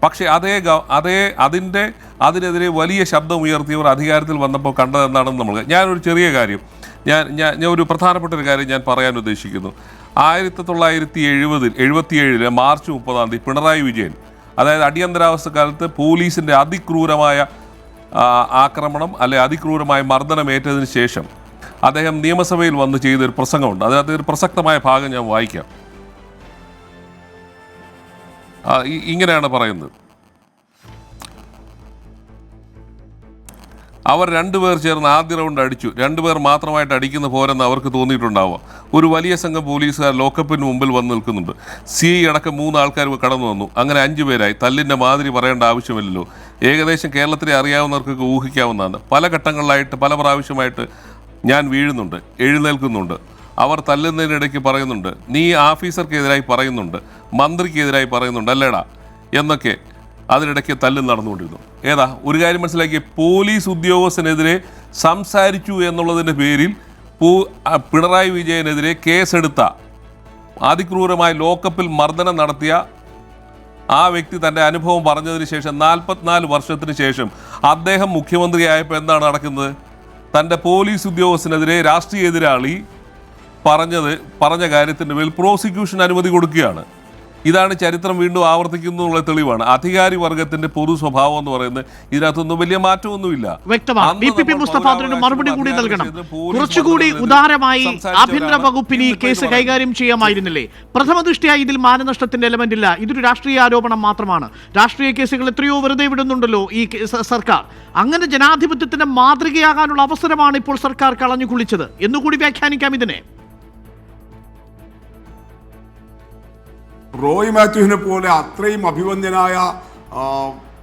പക്ഷേ അതിനെതിരെ വലിയ ശബ്ദം ഉയർത്തിയവർ അധികാരത്തിൽ വന്നപ്പോൾ കണ്ടതെന്താണെന്ന് നമ്മൾ, ഞാനൊരു ചെറിയ കാര്യം, ഞാൻ ഒരു പ്രധാനപ്പെട്ട ഒരു കാര്യം ഞാൻ പറയാൻ ഉദ്ദേശിക്കുന്നു. 1977 മാർച്ച് 30 പിണറായി വിജയൻ, അതായത് അടിയന്തരാവസ്ഥ കാലത്ത് പോലീസിൻ്റെ അതിക്രൂരമായ ആക്രമണം അല്ലെ അതിക്രൂരമായ മർദ്ദനമേറ്റതിന് ശേഷം അദ്ദേഹം നിയമസഭയിൽ വന്ന് ചെയ്തൊരു പ്രസംഗമുണ്ട്. അതിനകത്ത് ഒരു പ്രസക്തമായ ഭാഗം ഞാൻ വായിക്കാം. ഇങ്ങനെയാണ് പറയുന്നത്: അവർ രണ്ടുപേർ ചേർന്ന് ആദ്യ റൗണ്ട് അടിച്ചു. രണ്ടുപേർ മാത്രമായിട്ട് അടിക്കുന്ന പോരെന്ന് അവർക്ക് തോന്നിയിട്ടുണ്ടാവുക. ഒരു വലിയ സംഘം പോലീസുകാർ ലോക്കപ്പിന് മുമ്പിൽ വന്ന് നിൽക്കുന്നുണ്ട്. CI അടക്കം 3 ആൾക്കാർ കടന്നു വന്നു. അങ്ങനെ 5 പേരായി. തല്ലിൻ്റെ മാതിരി പറയേണ്ട ആവശ്യമില്ലല്ലോ. ഏകദേശം കേരളത്തിലെ അറിയാവുന്നവർക്കൊക്കെ ഊഹിക്കാവുന്നതാണ്. പല ഘട്ടങ്ങളിലായിട്ട് പല പ്രാവശ്യമായിട്ട് ഞാൻ വീഴുന്നുണ്ട്, എഴുന്നേൽക്കുന്നുണ്ട്. അവർ തല്ലുന്നതിനിടയ്ക്ക് പറയുന്നുണ്ട്, നീ ഓഫീസർക്കെതിരായി പറയുന്നുണ്ട്, മന്ത്രിക്കെതിരായി പറയുന്നുണ്ട് അല്ലേടാ എന്നൊക്കെ. അതിനിടയ്ക്ക് തല്ലും നടന്നുകൊണ്ടിരുന്നു. ഏതാ ഒരു കാര്യം മനസ്സിലാക്കിയ, പോലീസ് ഉദ്യോഗസ്ഥനെതിരെ സംസാരിച്ചു എന്നുള്ളതിൻ്റെ പേരിൽ പിണറായി വിജയനെതിരെ കേസെടുത്ത, അതിക്രൂരമായ ലോക്കപ്പിൽ മർദ്ദനം നടത്തിയ ആ വ്യക്തി തൻ്റെ അനുഭവം പറഞ്ഞതിന് ശേഷം 44 വർഷത്തിന് ശേഷം അദ്ദേഹം മുഖ്യമന്ത്രിയായപ്പോൾ എന്താണ് നടക്കുന്നത്? തൻ്റെ പോലീസ് ഉദ്യോഗസ്ഥനെതിരെ രാഷ്ട്രീയ എതിരാളി പറഞ്ഞ കാര്യത്തിൻ്റെ മേൽ പ്രോസിക്യൂഷൻ അനുമതി കൊടുക്കുകയാണ്. ഇതാണ് ചരിത്രം വീണ്ടും ആവർത്തിക്കുന്നതിനുള്ള തെളിവാണ്. അധികാരി വർഗത്തിന്റെ പൊതു സ്വഭാവം എന്ന് പറയുന്നത് ഇതിനകത്തൊന്നും വലിയ മാറ്റമൊന്നുമില്ല. വ്യക്തമാണ്. DPP മുസ്തഫ അതിന് മറുപടി കൂടി നൽകണം. കുറച്ചുകൂടി ഉദാരമായി ആഭ്യന്തര വകുപ്പിന് ഈ കേസ് കൈകാര്യം ചെയ്യാമായിരുന്നില്ലേ? പ്രഥമ ദൃഷ്ടിയാ ഇതിൽ മാനനഷ്ടത്തിന്റെ എലമെന്റ് ഇല്ല. ഇതൊരു രാഷ്ട്രീയ ആരോപണം മാത്രമാണ്. രാഷ്ട്രീയ കേസുകൾ എത്രയോ വെറുതെ വിടുന്നുണ്ടല്ലോ ഈ സർക്കാർ. അങ്ങനെ ജനാധിപത്യത്തിന്റെ മാതൃകയാകാനുള്ള അവസരമാണ് ഇപ്പോൾ സർക്കാർ കളഞ്ഞു കുളിച്ചത് എന്നുകൂടി വ്യാഖ്യാനിക്കാം ഇതിനെ. റോയ് മാത്യുവിനെ പോലെ അത്രയും അഭിവന്ദ്യനായ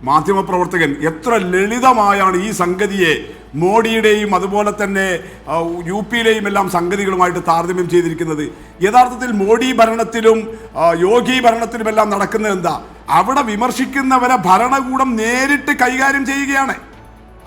മാധ്യമപ്രവർത്തകൻ എത്ര ലളിതമായാണ് ഈ സംഗതിയെ മോഡിയുടെയും അതുപോലെ തന്നെ UP-യിലെയും എല്ലാം സംഗതികളുമായിട്ട് താരതമ്യം ചെയ്തിരിക്കുന്നത്. യഥാർത്ഥത്തിൽ മോഡി ഭരണത്തിലും യോഗി ഭരണത്തിലുമെല്ലാം നടക്കുന്നത് എന്താ? അവിടെ വിമർശിക്കുന്നവരെ ഭരണകൂടം നേരിട്ട് കൈകാര്യം ചെയ്യുകയാണ്.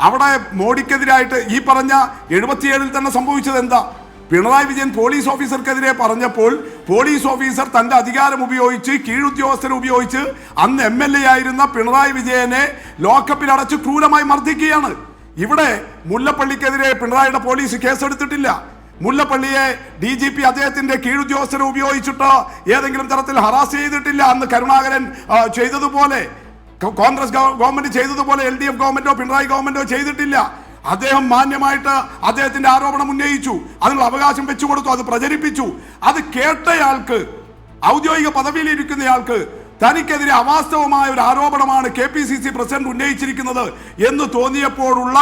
അവിടെ മോഡിക്കെതിരായിട്ട് ഈ പറഞ്ഞ 77 തന്നെ സംഭവിച്ചത് എന്താ? പിണറായി വിജയൻ പോലീസ് ഓഫീസർക്കെതിരെ പറഞ്ഞപ്പോൾ പോലീസ് ഓഫീസർ തന്റെ അധികാരം ഉപയോഗിച്ച് കീഴുദ്യോഗസ്ഥരെ ഉപയോഗിച്ച് അന്ന് MLA ആയിരുന്ന പിണറായി വിജയനെ ലോക്കപ്പിൽ അടച്ച് ക്രൂരമായി മർദ്ദിക്കുകയാണ്. ഇവിടെ മുല്ലപ്പള്ളിക്കെതിരെ പിണറായിയുടെ പോലീസ് കേസെടുത്തിട്ടില്ല. മുല്ലപ്പള്ളിയെ DGP അദ്ദേഹത്തിന്റെ കീഴുദ്യോഗസ്ഥരെ ഉപയോഗിച്ചിട്ട് ഏതെങ്കിലും തരത്തിൽ ഹറാസ് ചെയ്തിട്ടില്ല. അന്ന് കരുണാകരൻ ചെയ്തതുപോലെ, കോൺഗ്രസ് ഗവൺമെന്റ് ചെയ്തതുപോലെ LDF ഗവൺമെന്റോ പിണറായി ഗവൺമെന്റോ ചെയ്തിട്ടില്ല. അദ്ദേഹം മാന്യമായിട്ട് അദ്ദേഹത്തിന്റെ ആരോപണം ഉന്നയിച്ചു, അതിനുള്ള അവകാശം വെച്ചുകൊടുത്തു, അത് പ്രചരിപ്പിച്ചു. അത് കേട്ടയാൾക്ക്, ഔദ്യോഗിക പദവിയിലിരിക്കുന്നയാൾക്ക് തനിക്കെതിരെ അവാസ്തവമായ ഒരു ആരോപണമാണ് KPCC പ്രസിഡന്റ് ഉന്നയിച്ചിരിക്കുന്നത് എന്ന് തോന്നിയപ്പോഴുള്ള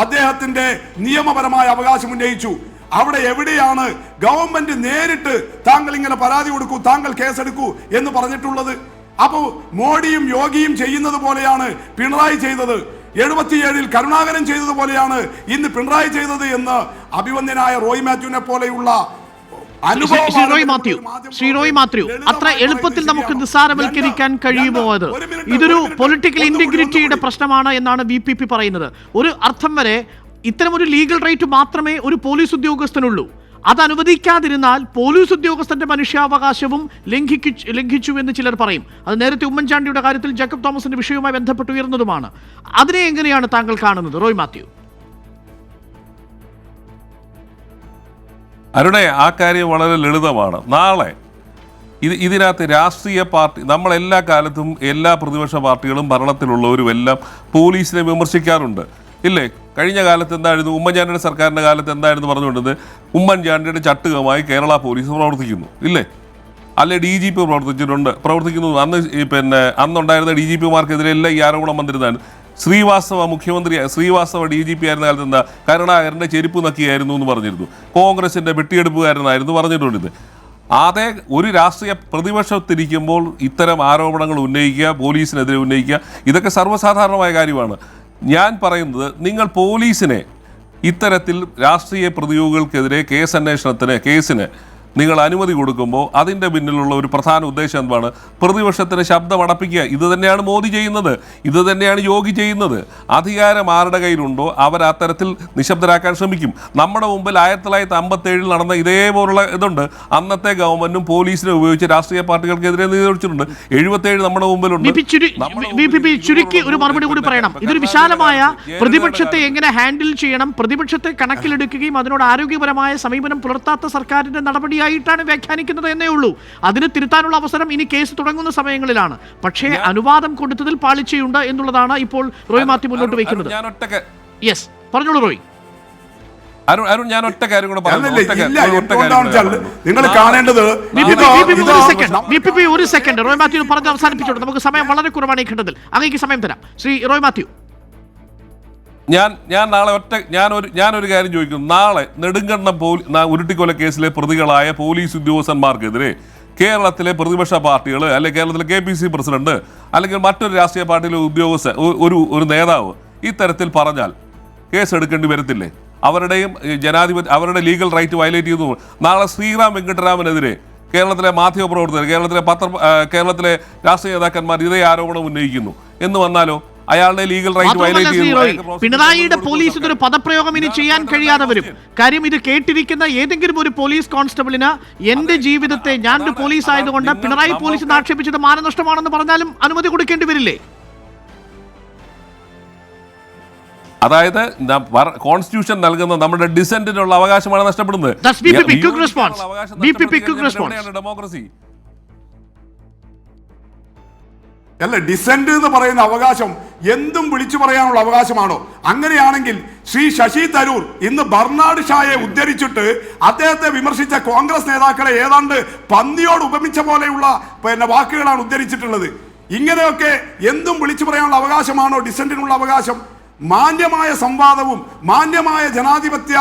അദ്ദേഹത്തിന്റെ നിയമപരമായ അവകാശം ഉന്നയിച്ചു. അവിടെ എവിടെയാണ് ഗവൺമെന്റ് നേരിട്ട് താങ്കൾ ഇങ്ങനെ പരാതി കൊടുക്കൂ, താങ്കൾ കേസെടുക്കൂ എന്ന് പറഞ്ഞിട്ടുള്ളത്? അപ്പോൾ മോഡിയും യോഗിയും ചെയ്യുന്നത് പോലെയാണ് പിണറായി ചെയ്തത്, 77 കരുണാകരൻ ചെയ്തതുപോലെയാണ് ഇന്ന് പിണറായി ചെയ്തത് എന്ന് അഭിവന്ദ്യനായ റോയ് മാത്യുവിനെ പോലെയുള്ള ശ്രീ റോയ് മാത്യു അത്ര എളുപ്പത്തിൽ നമുക്ക് നിസ്സാരവൽക്കരിക്കാൻ കഴിയുമോ? അത് ഇതൊരു പൊളിറ്റിക്കൽ ഇന്റഗ്രിറ്റിയുടെ പ്രശ്നമാണ് എന്നാണ് VPP പറയുന്നത്. ഒരു അർത്ഥം വരെ ഇത്തരമൊരു ലീഗൽ റൈറ്റ് മാത്രമേ ഒരു പോലീസ് ഉദ്യോഗസ്ഥനുള്ളൂ. അത് അനുവദിക്കാതിരുന്നാൽ പോലീസ് ഉദ്യോഗസ്ഥന്റെ മനുഷ്യാവകാശവും ലംഘിച്ചു എന്ന് ചിലർ പറയും. അത് നേരത്തെ ഉമ്മൻചാണ്ടിയുടെ കാര്യത്തിൽ ജേക്കബ് തോമസിന്റെ വിഷയവുമായി ബന്ധപ്പെട്ട് ഉയർന്നതുമാണ്. അതിനെ എങ്ങനെയാണ് താങ്കൾ കാണുന്നത്, റോയ് മാത്യു? അരുണേ, ആ കാര്യം വളരെ ലളിതമാണ്. നാളെ ഇതിനകത്ത് രാഷ്ട്രീയ പാർട്ടി, നമ്മളെല്ലാ കാലത്തും എല്ലാ പ്രതിപക്ഷ പാർട്ടികളും ഭരണത്തിലുള്ളവരും എല്ലാം പോലീസിനെ വിമർശിക്കാറുണ്ട്, ഇല്ലേ? കഴിഞ്ഞ കാലത്ത് എന്തായിരുന്നു, ഉമ്മൻചാണ്ടിയുടെ സർക്കാരിൻ്റെ കാലത്ത് എന്തായിരുന്നു പറഞ്ഞുകൊണ്ടത്? ഉമ്മൻചാണ്ടിയുടെ ചട്ടുകമായി കേരള പോലീസ് പ്രവർത്തിക്കുന്നു, ഇല്ലേ? അല്ലെ DGP പ്രവർത്തിക്കുന്നു. അന്നുണ്ടായിരുന്ന DGPമാർക്കെതിരെ എല്ലാം ഈ ആരോപണം വന്നിരുന്നതാണ്. ശ്രീവാസ്തവ DGP ആയിരുന്ന കാലത്ത് എന്താ, കരുണാകരൻ്റെ ചെരുപ്പ് നക്കിയായിരുന്നു എന്ന് പറഞ്ഞിരുന്നു. കോൺഗ്രസിൻ്റെ വെട്ടിയെടുപ്പുകാരനായിരുന്നു പറഞ്ഞിട്ടുണ്ട്. അതേ ഒരു രാഷ്ട്രീയ പ്രതിപക്ഷത്തിരിക്കുമ്പോൾ ഇത്തരം ആരോപണങ്ങൾ ഉന്നയിക്കുക, പോലീസിനെതിരെ ഉന്നയിക്കുക, ഇതൊക്കെ സർവ്വസാധാരണമായ കാര്യമാണ്. ഞാൻ പറയുന്നത്, നിങ്ങൾ പോലീസിനെ ഇത്തരത്തിൽ രാഷ്ട്രീയ പ്രതിയോഗികൾക്കെതിരെ കേസിന് നിങ്ങൾ അനുമതി കൊടുക്കുമ്പോൾ അതിൻ്റെ പിന്നിലുള്ള ഒരു പ്രധാന ഉദ്ദേശം എന്താണ്? പ്രതിപക്ഷത്തിന് ശബ്ദം അടപ്പിക്കുക. ഇത് തന്നെയാണ് മോദി ചെയ്യുന്നത്, ഇത് തന്നെയാണ് യോഗി ചെയ്യുന്നത്. അധികാരം ആരുടെ കയ്യിലുണ്ടോ അവർ അത്തരത്തിൽ നിശബ്ദരാക്കാൻ ശ്രമിക്കും. നമ്മുടെ മുമ്പിൽ 1957 നടന്ന ഇതേപോലുള്ള ഇതുണ്ട്. അന്നത്തെ ഗവൺമെന്റും പോലീസിനെ ഉപയോഗിച്ച് രാഷ്ട്രീയ പാർട്ടികൾക്കെതിരെ നിരോധിച്ചിട്ടുണ്ട്. 77 നമ്മുടെ മുമ്പിലുണ്ട്. ചുരുക്കി ഒരു മറുപടി കൂടി പറയണം. ഇതൊരു വിശാലമായ പ്രതിപക്ഷത്തെ എങ്ങനെ ഹാൻഡിൽ ചെയ്യണം, പ്രതിപക്ഷത്തെ കണക്കിലെടുക്കുകയും അതിനോട് ആരോഗ്യപരമായ സമീപനം പുലർത്താത്ത സർക്കാരിന്റെ നടപടി ായിട്ടാണ് വ്യാഖ്യാനിക്കുന്നത് എന്നേ ഉള്ളൂ. അതിന് തിരുത്താനുള്ള അവസരം ഇനി കേസ് തുടങ്ങുന്ന സമയങ്ങളിലാണ്. പക്ഷേ അനുവാദം കൊടുത്തതിൽ പാളിച്ചയുണ്ട് എന്നുള്ളതാണ് ഇപ്പോൾ റോയ് മാത്യു മുന്നോട്ട് വയ്ക്കുന്നത്. യെസ്, പറഞ്ഞോളൂ റോയ്. അരുൺ, ഞാൻ ഒറ്റ കാര്യം കൂടെ നിങ്ങൾ കാണേണ്ടത് ഒരു സെക്കൻഡ് റോയ് മാത്യു പറഞ്ഞ് അവസാനിപ്പിച്ചോളൂ. നമുക്ക് സമയം വളരെ കുറവാണ് ഈ ഘട്ടത്തിൽ. അങ്ങേക്ക് സമയം തരാം. ശ്രീ റോയ് മാത്യു. ഞാനൊരു കാര്യം ചോദിക്കുന്നു. നാളെ നെടുങ്കണ്ടം ഉരുട്ടിക്കൊല കേസിലെ പ്രതികളായ പോലീസ് ഉദ്യോഗസ്ഥന്മാർക്കെതിരെ കേരളത്തിലെ പ്രതിപക്ഷ പാർട്ടികൾ, അല്ലെങ്കിൽ കേരളത്തിലെ KPC പ്രസിഡന്റ്, അല്ലെങ്കിൽ മറ്റൊരു രാഷ്ട്രീയ പാർട്ടിയിലെ ഉദ്യോഗസ്ഥ ഒരു നേതാവ് ഇത്തരത്തിൽ പറഞ്ഞാൽ കേസ് എടുക്കേണ്ടി വരത്തില്ലേ? അവരുടെ ലീഗൽ റൈറ്റ് വയലേറ്റ് ചെയ്തു. നാളെ ശ്രീറാം വെങ്കിട്ടരാമനെതിരെ കേരളത്തിലെ മാധ്യമപ്രവർത്തകർ, കേരളത്തിലെ രാഷ്ട്രീയ നേതാക്കന്മാർ ഇതേ ആരോപണം ഉന്നയിക്കുന്നു എന്ന് വന്നാലോ? അയാളുടെ ലീഗൽ റൈറ്റ് വയലേറ്റ് ചെയ്യുന്നു. പിണറായിയുടെ പോലീസ് ഇതൊരു പദപ്രയോഗം ഇനി ചെയ്യാൻ കഴിയാതെ വരും. കാര്യം ഇത് കേട്ടിരിക്കുന്ന ഏതെങ്കിലും ഒരു പോലീസ് കോൺസ്റ്റബിളിന് എന്റെ ജീവിതത്തെ, ഞാനൊരു പോലീസ് ആയതുകൊണ്ട് പിണറായി പോലീസ് ആക്ഷേപിച്ചത് മാനനഷ്ടമാണെന്ന് പറഞ്ഞാലും അനുമതി കൊടുക്കേണ്ടി വരില്ലേ? അതായത് കോൺസ്റ്റിറ്റ്യൂഷൻ നൽകുന്ന നമ്മുടെ ഡിസെന്റിനുള്ള അവകാശമാണ് നഷ്ടപ്പെടുന്നത്. ഡെമോക്രസി അല്ല, ഡിസെന്റ് എന്ന് പറയുന്ന അവകാശം എന്തും വിളിച്ചു പറയാനുള്ള അവകാശമാണോ? അങ്ങനെയാണെങ്കിൽ ശ്രീ ശശി തരൂർ ഇന്ന് ബർണാഡ് ഷായെ ഉദ്ധരിച്ചിട്ട് അദ്ദേഹത്തെ വിമർശിച്ച കോൺഗ്രസ് നേതാക്കളെ ഏതാണ്ട് പന്നിയോട് ഉപമിച്ച പോലെയുള്ള വാക്കുകളാണ് ഉദ്ധരിച്ചിട്ടുള്ളത്. ഇങ്ങനെയൊക്കെ എന്തും വിളിച്ചു പറയാനുള്ള അവകാശമാണോ ഡിസെന്റിനുള്ള അവകാശം? മാന്യമായ സംവാദവും മാന്യമായ ജനാധിപത്യ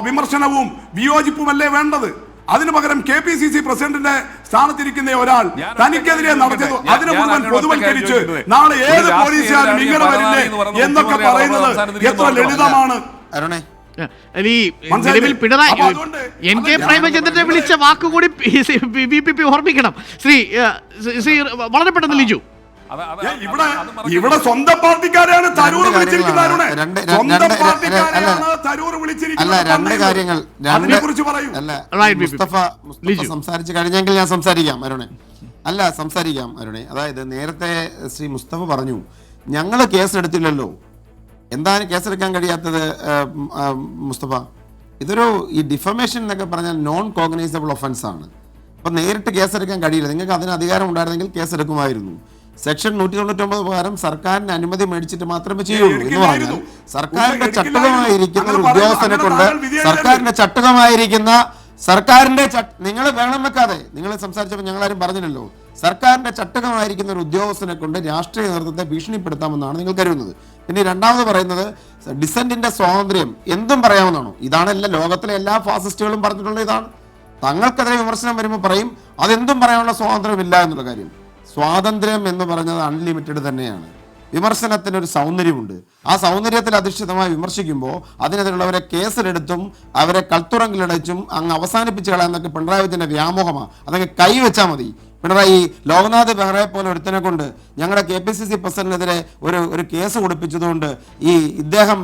വിമർശനവും വിയോജിപ്പുമല്ലേ വേണ്ടത്? അതിനു പകരം KPCC പ്രസിഡന്റിന്റെ സ്ഥാനത്തിരിക്കുന്ന ഒരാൾ തനിക്കെതിരെ നടത്തുന്നു, അതിനെ മുഴുവൻ പൊതുവൽക്കരിച്ച് നാളെ ഏത് പോലീസുകാരും ഇങ്ങനെ വരില്ലേ എന്നൊക്കെ പറയുന്നത് എത്ര ലളിതമാണ്. പിണറായി NK പ്രേമചന്ദ്രനെ വിളിച്ച വാക്കുകൂടി VPP ഓർമ്മിക്കണം. ശ്രീ വളരെ പെട്ടെന്ന് ലിജു. ഇവിടെ സ്വന്തം പാർട്ടിക്കാരെയാണ് തരൂർ വിളിച്ചിരിക്കുന്നത്. മുസ്തഫ സംസാരിച്ചു കഴിഞ്ഞെങ്കിൽ ഞാൻ സംസാരിക്കാം അരുണെ. അതായത് നേരത്തെ ശ്രീ മുസ്തഫ പറഞ്ഞു ഞങ്ങൾ കേസെടുത്തില്ലല്ലോ. എന്താണ് കേസെടുക്കാൻ കഴിയാത്തത് മുസ്തഫ? ഈ ഡിഫമേഷൻ എന്നൊക്കെ പറഞ്ഞാൽ നോൺ കോഗ്നൈസബിൾ ഒഫൻസ് ആണ്. അപ്പം നേരിട്ട് കേസെടുക്കാൻ കഴിയില്ല. നിങ്ങൾക്ക് അതിന് അധികാരം ഉണ്ടായിരുന്നെങ്കിൽ കേസെടുക്കുമായിരുന്നു. സെക്ഷൻ 199 പ്രകാരം സർക്കാരിന്റെ അനുമതി മേടിച്ചിട്ട് മാത്രമേ ചെയ്യുള്ളൂ എന്ന് പറഞ്ഞാൽ സർക്കാരിന്റെ ചട്ടകമായിരിക്കുന്ന ഒരു ഉദ്യോഗസ്ഥനെ കൊണ്ട് നിങ്ങൾ വേണം വെക്കാതെ നിങ്ങൾ സംസാരിച്ചപ്പോൾ ഞങ്ങളാരും പറഞ്ഞില്ലല്ലോ. സർക്കാരിന്റെ ചട്ടകമായിരിക്കുന്ന ഒരു ഉദ്യോഗസ്ഥനെ കൊണ്ട് രാഷ്ട്രീയ നേതൃത്വത്തെ ഭീഷണിപ്പെടുത്താമെന്നാണ് നിങ്ങൾ കരുതുന്നത്. പിന്നെ രണ്ടാമത് പറയുന്നത് ഡിസെന്റിന്റെ സ്വാതന്ത്ര്യം എന്തും പറയാമെന്നാണോ? ഇതാണ് ലോകത്തിലെ എല്ലാ ഫാസിസ്റ്റുകളും പറഞ്ഞിട്ടുള്ളത്. ഇതാണ് തങ്ങൾക്കെതിരെ വിമർശനം വരുമ്പോൾ പറയും അതെന്തും പറയാനുള്ള സ്വാതന്ത്ര്യമില്ല എന്നുള്ള കാര്യം. സ്വാതന്ത്ര്യം എന്ന് പറഞ്ഞത് അൺലിമിറ്റഡ് തന്നെയാണ്. വിമർശനത്തിനൊരു സൗന്ദര്യമുണ്ട്. ആ സൗന്ദര്യത്തിൽ അധിഷ്ഠിതമായി വിമർശിക്കുമ്പോൾ അതിനെതിരുള്ളവരെ കേസിലെടുത്തും അവരെ കൽത്തുറങ്കിലടച്ചും അങ്ങ് അവസാനിപ്പിച്ച് കളയാന്നൊക്കെ പിണറായി വിജയൻ്റെ വ്യാമോഹമാണ്. അതൊക്കെ കൈവച്ചാൽ മതി. പിണറായി ലോക്നാഥ് ബെഹ്റയെ പോലെ ഒരുത്തനെ കൊണ്ട് ഞങ്ങളുടെ KPCC പ്രസിഡന്റിനെതിരെ ഒരു കേസ് കൊടുപ്പിച്ചതുകൊണ്ട് ഇദ്ദേഹം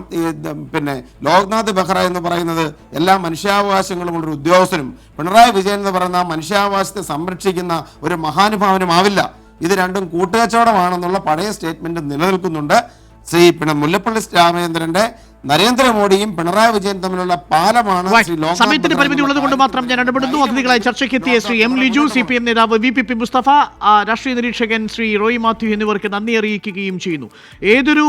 പിന്നെ ലോക്നാഥ് ബെഹ്റ എന്ന് പറയുന്നത് എല്ലാ മനുഷ്യാവകാശങ്ങളുമുള്ള ഒരു ഉദ്യോഗസ്ഥനും പിണറായി വിജയൻ എന്ന് പറയുന്ന മനുഷ്യാവകാശത്തെ സംരക്ഷിക്കുന്ന ഒരു മഹാനുഭാവനും ആവില്ല. ഇത് രണ്ടും കൂട്ടുകച്ചവടമാണെന്നുള്ള പഴയ സ്റ്റേറ്റ്മെന്റ് നിലനിൽക്കുന്നുണ്ട്. മുല്ലപ്പള്ളി രാമചന്ദ്രന്റെ നരേന്ദ്രമോദിയും പിണറായി വിജയൻ തമ്മിലുള്ള പാലമാണ്. സമയത്തിന് പരിമിതി ഉള്ളത് കൊണ്ട് മാത്രം ഞാൻ ഇടപെടുന്നു. അതിഥികളായി ചർച്ചയ്ക്ക് എത്തിയ ശ്രീ എം ലിജു, CPM നേതാവ് VPP മുസ്തഫ, രാഷ്ട്രീയ നിരീക്ഷകൻ ശ്രീ റോയ് മാത്യു എന്നിവർക്ക് നന്ദി അറിയിക്കുകയും ചെയ്യുന്നു. ഏതൊരു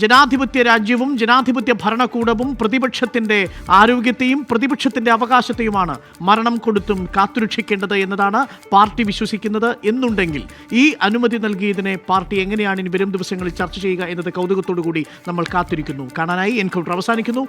ജനാധിപത്യ രാജ്യവും ജനാധിപത്യ ഭരണകൂടവും പ്രതിപക്ഷത്തിന്റെ ആരോഗ്യത്തെയും പ്രതിപക്ഷത്തിന്റെ അവകാശത്തെയുമാണ് മരണം കൊടുത്തും കാത്തുരക്ഷിക്കേണ്ടത് എന്നതാണ് പാർട്ടി വിശ്വസിക്കുന്നത്. എന്നുണ്ടെങ്കിൽ ഈ അനുമതി നൽകിയതിനെ പാർട്ടി എങ്ങനെയാണ് ഇനി വരും ദിവസങ്ങളിൽ ചർച്ച ചെയ്യുക എന്നത് കൗതുകത്തോടു കൂടി നമ്മൾ കാത്തിരിക്കുന്നു. കാണാനായി എൻകൗണ്ടർ അവസാനിക്കുന്നു.